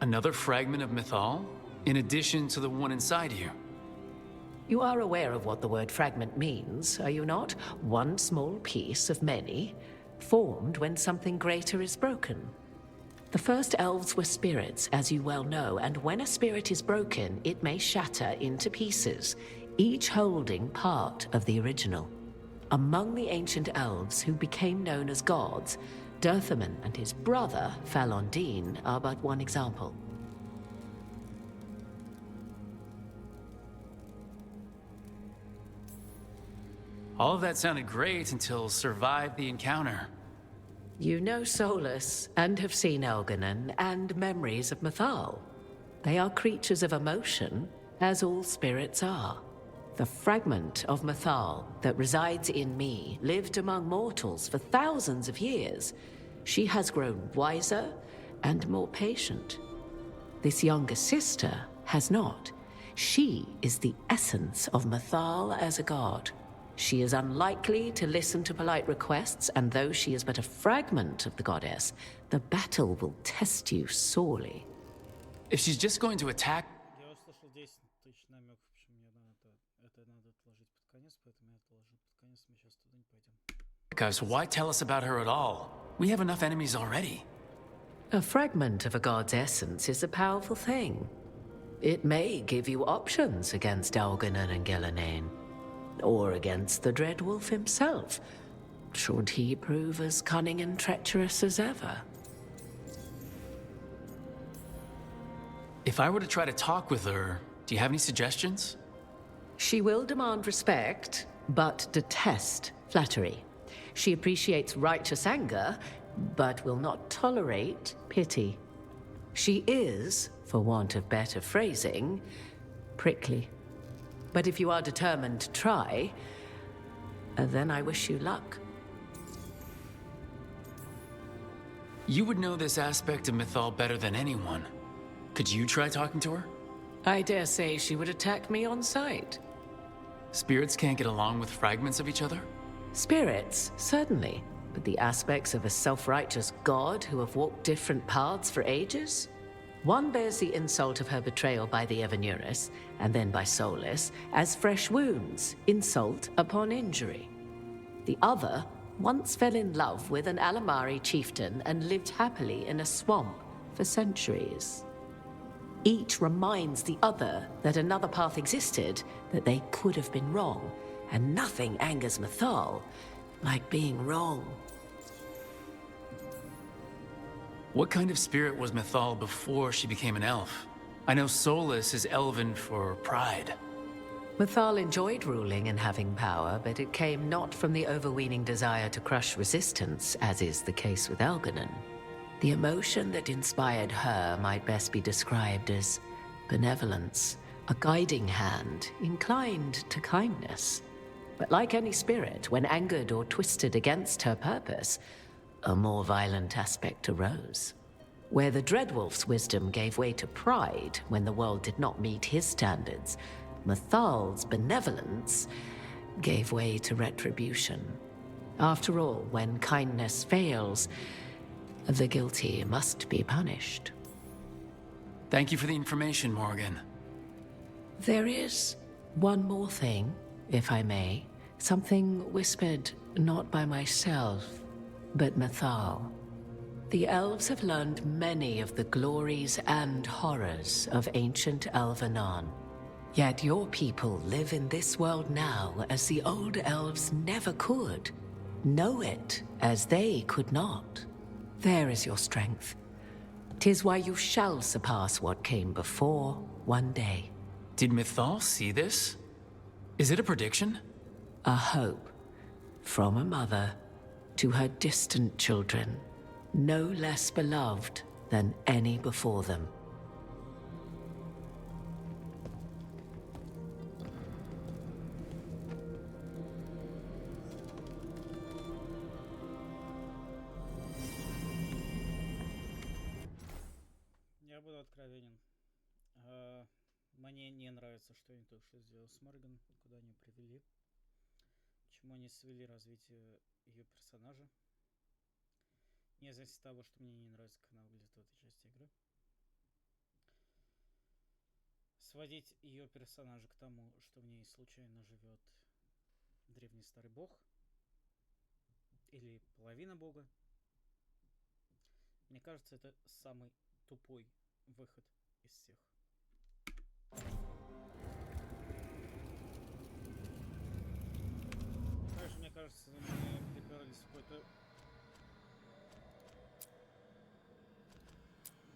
Another fragment of Mythal? In addition to the one inside you? You are aware of what the word fragment means, are you not? One small piece of many, formed when something greater is broken. The first elves were spirits, as you well know, and when a spirit is broken, it may shatter into pieces, each holding part of the original. Among the ancient elves who became known as gods, Dirthaman and his brother, Falondine, are but one example. All of that sounded great until survived the encounter. You know Solus, and have seen Elganon, and memories of Mythal. They are creatures of emotion, as all spirits are. The fragment of Mythal that resides in me lived among mortals for thousands of years. She has grown wiser and more patient. This younger sister has not. She is the essence of Mythal as a god. She is unlikely to listen to polite requests, and though she is but a fragment of the goddess, the battle will test you sorely. If she's just going to attack... Guys, why tell us about her at all? We have enough enemies already. A fragment of a god's essence is a powerful thing. It may give you options against Elganon and Gillenane. Or against the Dread Wolf himself, should he prove as cunning and treacherous as ever. If I were to try to talk with her, do you have any suggestions? She will demand respect, but detest flattery. She appreciates righteous anger, but will not tolerate pity. She is, for want of better phrasing, prickly. But if you are determined to try, then I wish you luck. You would know this aspect of Mythal better than anyone. Could you try talking to her? I dare say she would attack me on sight. Spirits can't get along with fragments of each other? Spirits, certainly. But the aspects of a self-righteous god who have walked different paths for ages? One bears the insult of her betrayal by the Evanuris, and then by Solus, as fresh wounds, insult upon injury. The other once fell in love with an Alamari chieftain and lived happily in a swamp for centuries. Each reminds the other that another path existed, that they could have been wrong, and nothing angers Mythal like being wrong. What kind of spirit was Mythal before she became an elf? I know Solus is elven for pride. Mythal enjoyed ruling and having power, but it came not from the overweening desire to crush resistance, as is the case with Elganon. The emotion that inspired her might best be described as benevolence, a guiding hand, inclined to kindness. But like any spirit, when angered or twisted against her purpose, a more violent aspect arose. Where the Dreadwolf's wisdom gave way to pride when the world did not meet his standards, Mythal's benevolence gave way to retribution. After all, when kindness fails, the guilty must be punished. Thank you for the information, Morgan. There is one more thing, if I may. Something whispered not by myself, but Mythal. The elves have learned many of the glories and horrors of ancient Elvenon. Yet your people live in this world now as the old elves never could. Know it as they could not. There is your strength. 'Tis why you shall surpass what came before one day. Did Mythal see this? Is it a prediction? A hope from a mother to her distant children, no less beloved than any before them. Я буду откровенен. Мне не нравится, что они только что сделали с Морган, куда они привели, чему они свели развитие ее персонажа. Не зависит от того, что мне не нравится, как она выглядит в этой части игры. Сводить ее персонажа к тому, что в ней случайно живет древний старый бог или половина бога, мне кажется, это самый тупой выход из всех. Также, мне кажется, мы приперлись в какой-то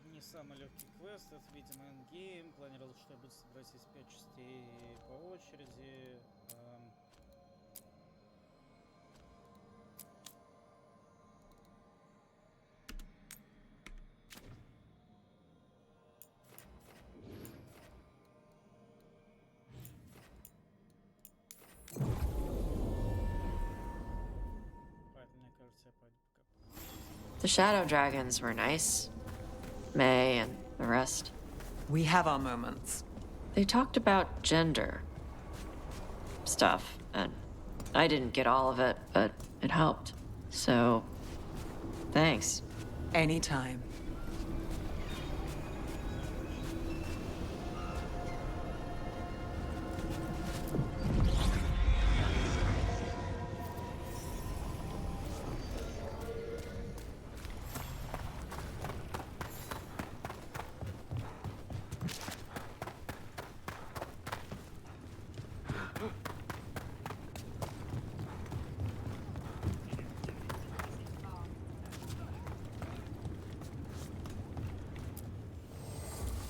не самый легкий квест. Это, видимо, эндгейм. Планировал, что я буду собирать из 5 частей по очереди. The Shadow Dragons were nice. May and the rest. We have our moments. They talked about gender stuff, and I didn't get all of it, but it helped. So, thanks. Anytime.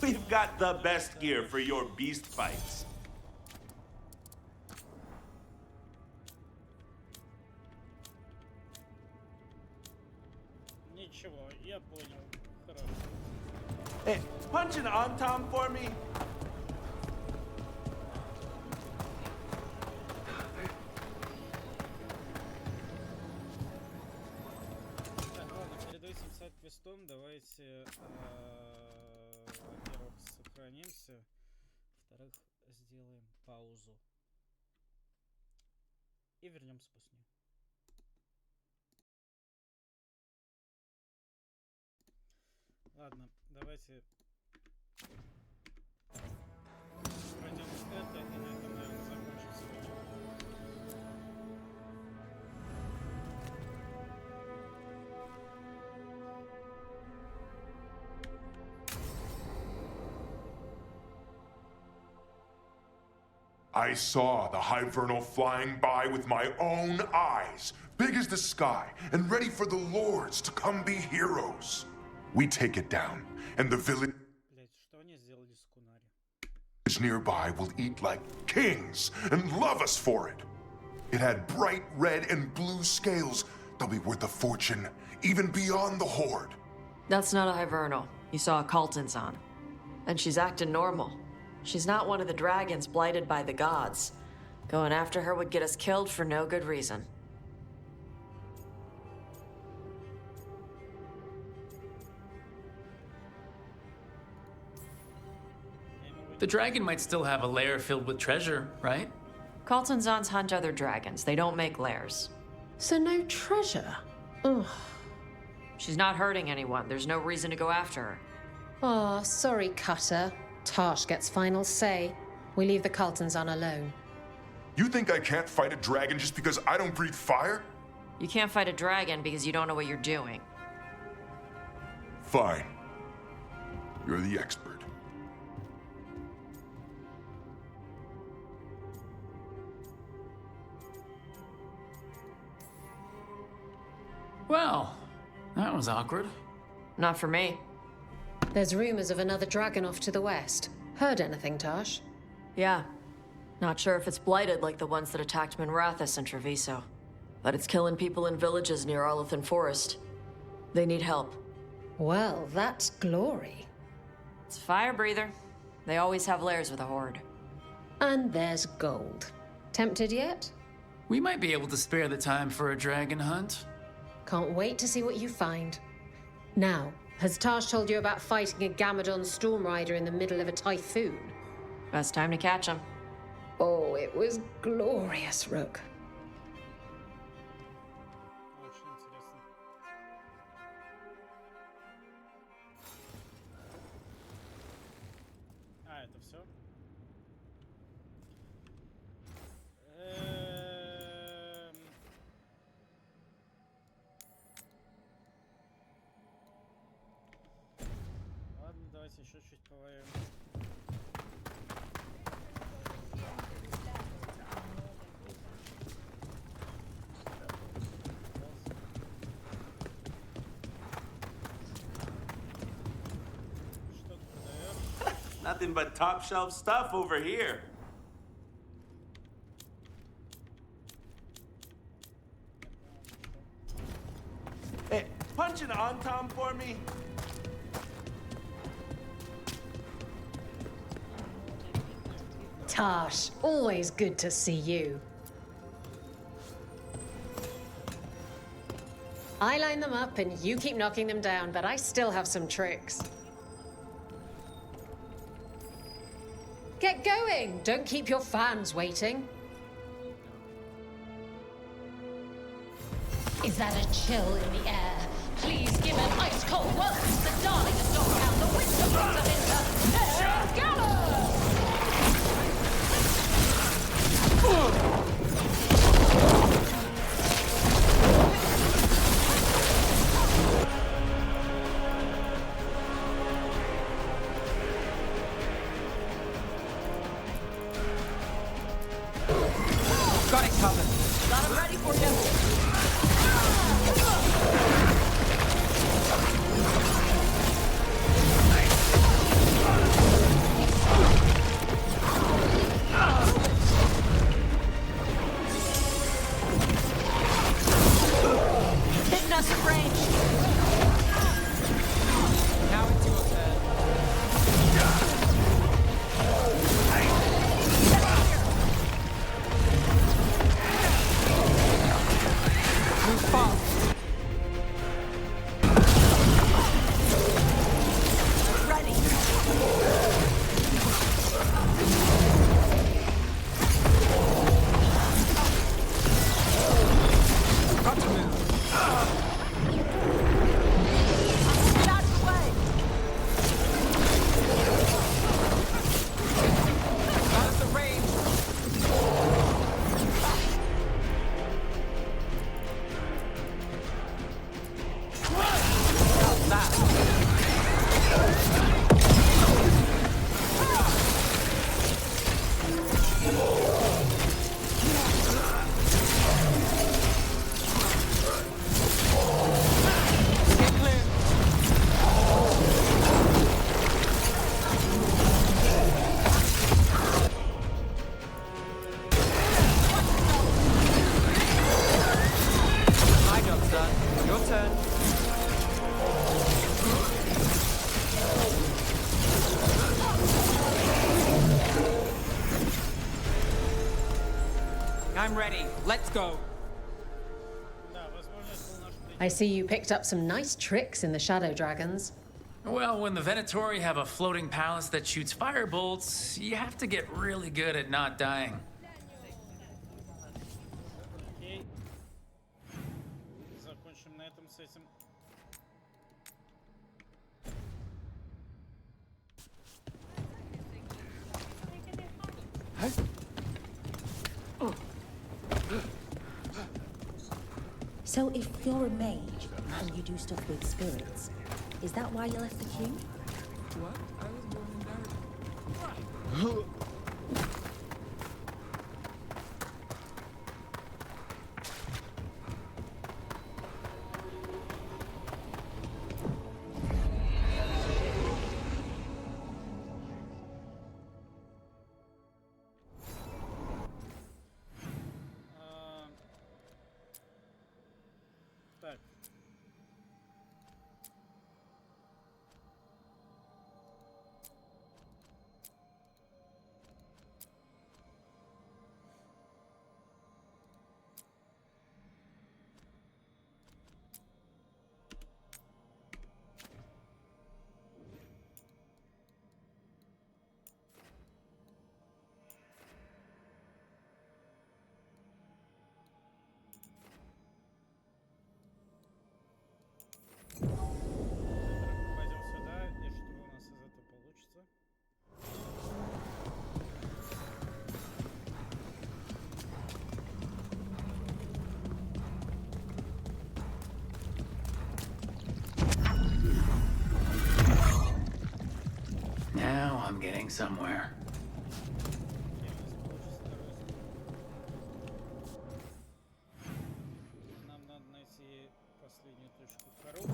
We've got the best gear for your beast fights. Ничего, я понял. Хорошо. Hey, punch an on-tom for me. Так, ладно, перед этим сайд-квестом давайте, во-первых, сохранимся, во-вторых, сделаем паузу и вернемся после нее. Ладно, давайте пройдем это, и на этом, наверное, закончим сегодня. I saw the Hivernal flying by with my own eyes, big as the sky, and ready for the lords to come be heroes. We take it down, and the village nearby will eat like kings and love us for it. It had bright red and blue scales. They'll be worth a fortune, even beyond the Horde. That's not a Hivernal. You saw a Kaltanzan. And she's acting normal. She's not one of the dragons blighted by the gods. Going after her would get us killed for no good reason. The dragon might still have a lair filled with treasure, right? Kaltanzans hunt other dragons. They don't make lairs. So no treasure? Ugh. She's not hurting anyone. There's no reason to go after her. Oh, sorry, Cutter. Tarsh gets final say. We leave the Kaltanzan alone. You think I can't fight a dragon just because I don't breathe fire? You can't fight a dragon because you don't know what you're doing. Fine. You're the expert. Well, that was awkward. Not for me. There's rumors of another dragon off to the west. Heard anything, Tarsh? Yeah. Not sure if it's blighted like the ones that attacked Minrathous and Treviso. But it's killing people in villages near Arlethan Forest. They need help. Well, that's glory. It's a fire breather. They always have lairs with a horde. And there's gold. Tempted yet? We might be able to spare the time for a dragon hunt. Can't wait to see what you find. Now, has Tarsh told you about fighting a Gamadon Storm Rider in the middle of a typhoon? Best time to catch him. Oh, it was glorious, Rook. Это все? Ладно, давайте еще чуть повоюем. Nothing but top shelf stuff over here. Hey, punch an on-tom for me. Tarsh, always good to see you. I line them up and you keep knocking them down, but I still have some tricks. Get going! Don't keep your fans waiting. Is that a chill in the air? Please give an ice-cold welcome to the darling of Dogtown, the winter brings of winter, Age Veilguard! Got it covered. Got him ready for you. Hitting us at range. Now it's your turn. I'm ready. Let's go. I see you picked up some nice tricks in the Shadow Dragons. Well, when the Venatori have a floating palace that shoots firebolts, you have to get really good at not dying. Окей. Закончим на этом с этим. So if you're a mage and you do stuff with spirits, is that why you left the queue? What? I was born in America. Так. Пойдем сюда, и что у нас из этого получится? Now I'm getting somewhere. Нам надо найти последнюю точку коробки.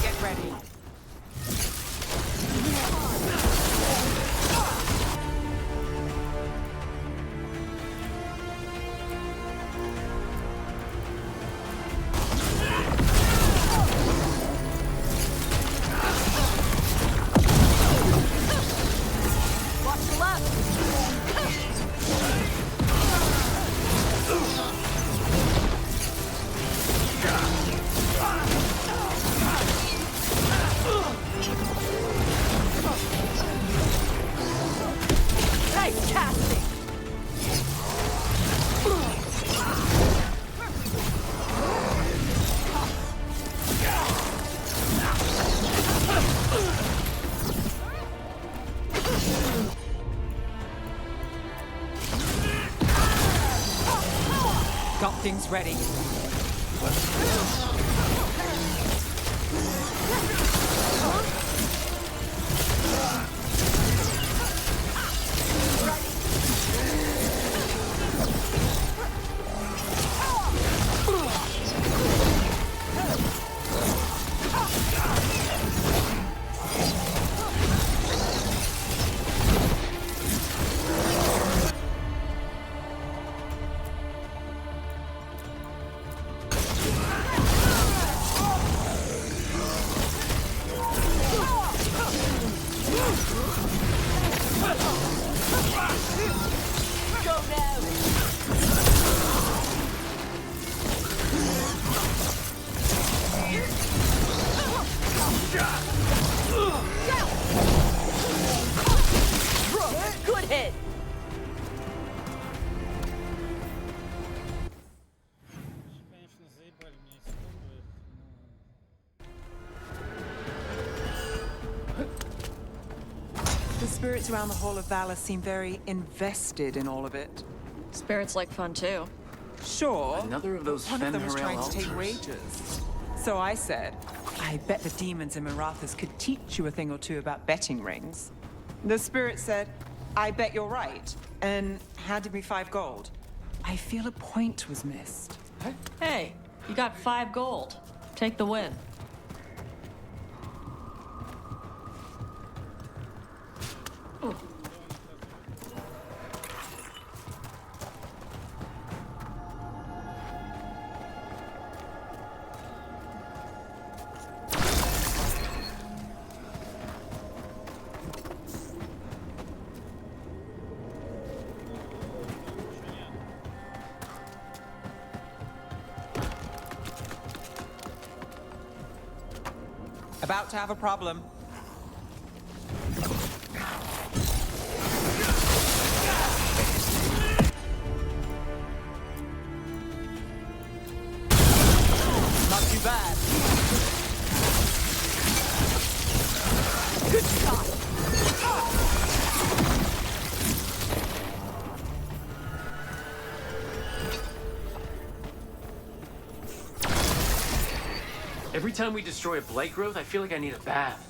Get ready. Watch the left! Nice casting! Got things ready. Go now! Good hit! Конечно, заебали меня эти бомбы, The spirits around the Hall of Valor seem very invested in all of it. Spirits like fun too. Sure. Another of those One of them was Fenrirel trying to take altars. wages. So I said, I bet the demons in Marathas could teach you a thing or two about betting rings. The spirit said, I bet you're right, and handed me 5 gold. I feel a point was missed. Hey, you got 5 gold. Take the win. About to have a problem. Not too bad. Good shot. Every time we destroy a blight growth, I feel like I need a bath.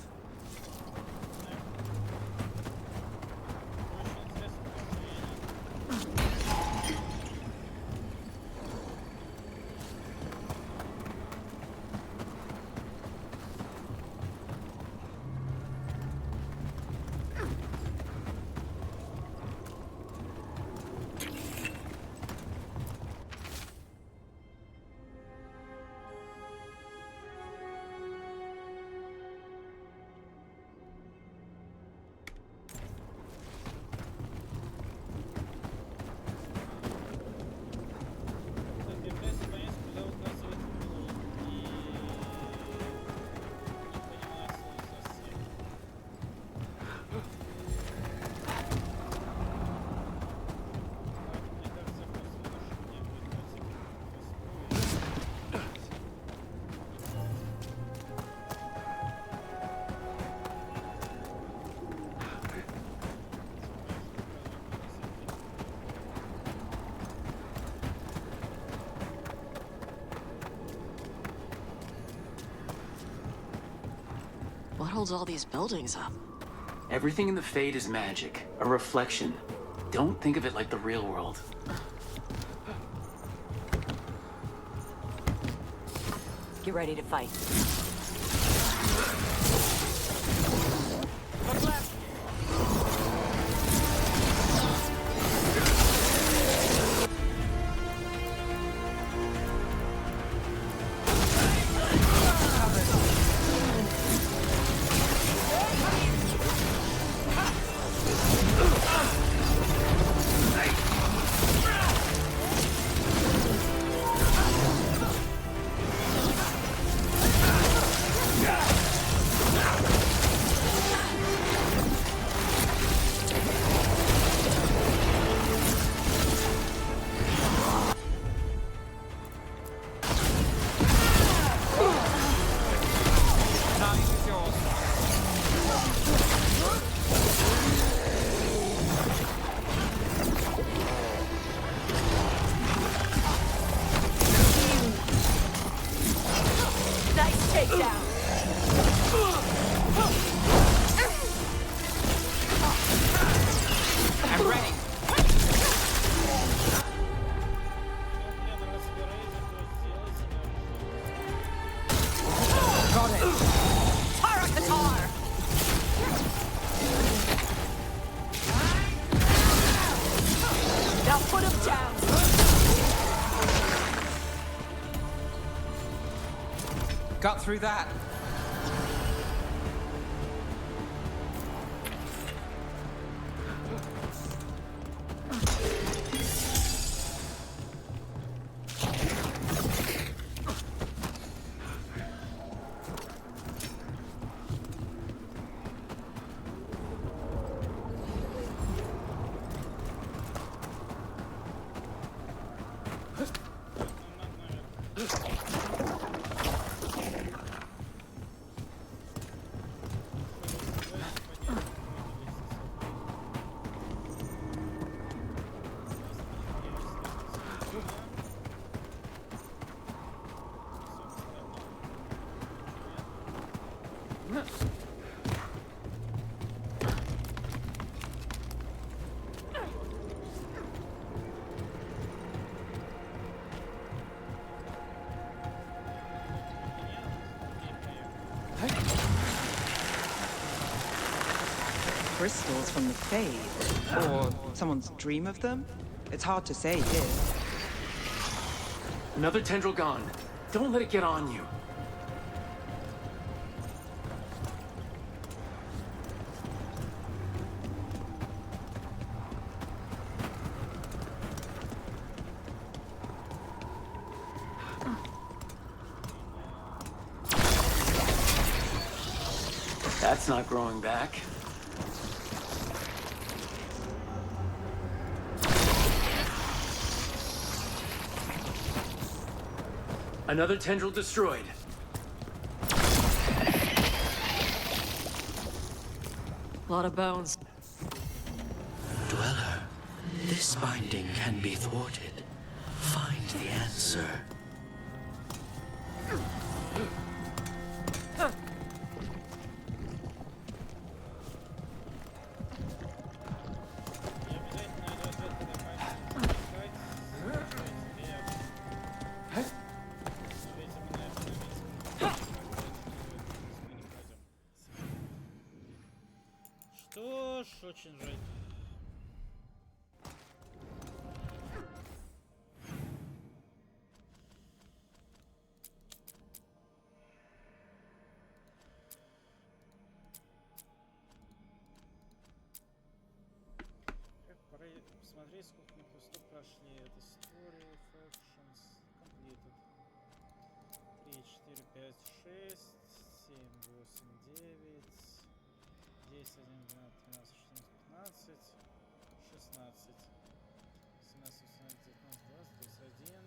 What holds all these buildings up? Everything in the Fade is magic, a reflection. Don't think of it like the real world. Get ready to fight. Got through that. Crystals from the Fade, or someone's dream of them? It's hard to say here. Another tendril gone. Don't let it get on you. That's not growing back. Another tendril destroyed. A lot of bones. Dweller, this binding can be thwarted. Find the answer. Что ж, очень жаль. Пора посмотреть, сколько мы квестов прошли. Это Story, Factions, Completed. 3, 4, 5, 6, 7, 8, 9, 10, 11, 12, 13, 14, 15, 16, 17, 18, 19, 20, 21,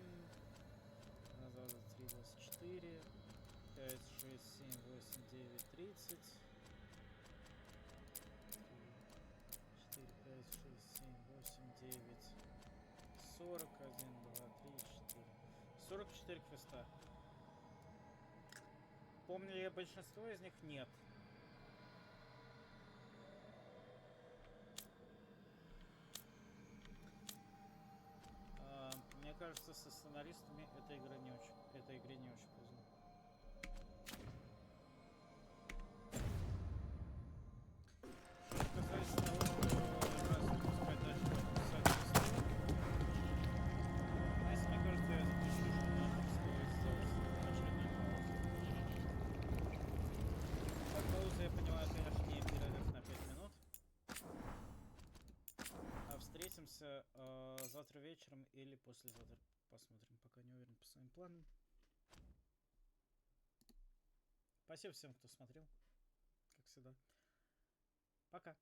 1, 2, 3, 24, 5, 6, 7, 8, 9, 30, 4, 5, 6, 7, 8, 9, 40, 1, 2, 3, 4. 44 квеста. Помню ли я большинство из них? Нет. Мне кажется, со сценаристами этой игры не очень повезло. Что касается того, раз выпускать дальше писать историю, если мне кажется, я запишу, что нам стоит сделать очередную паузу. Как пауза, я понимаю, конечно, не перерыв на 5 минут. А встретимся завтра вечером или послезавтра. Посмотрим, пока не уверен по своим планам. Спасибо всем, кто смотрел, как всегда. Пока.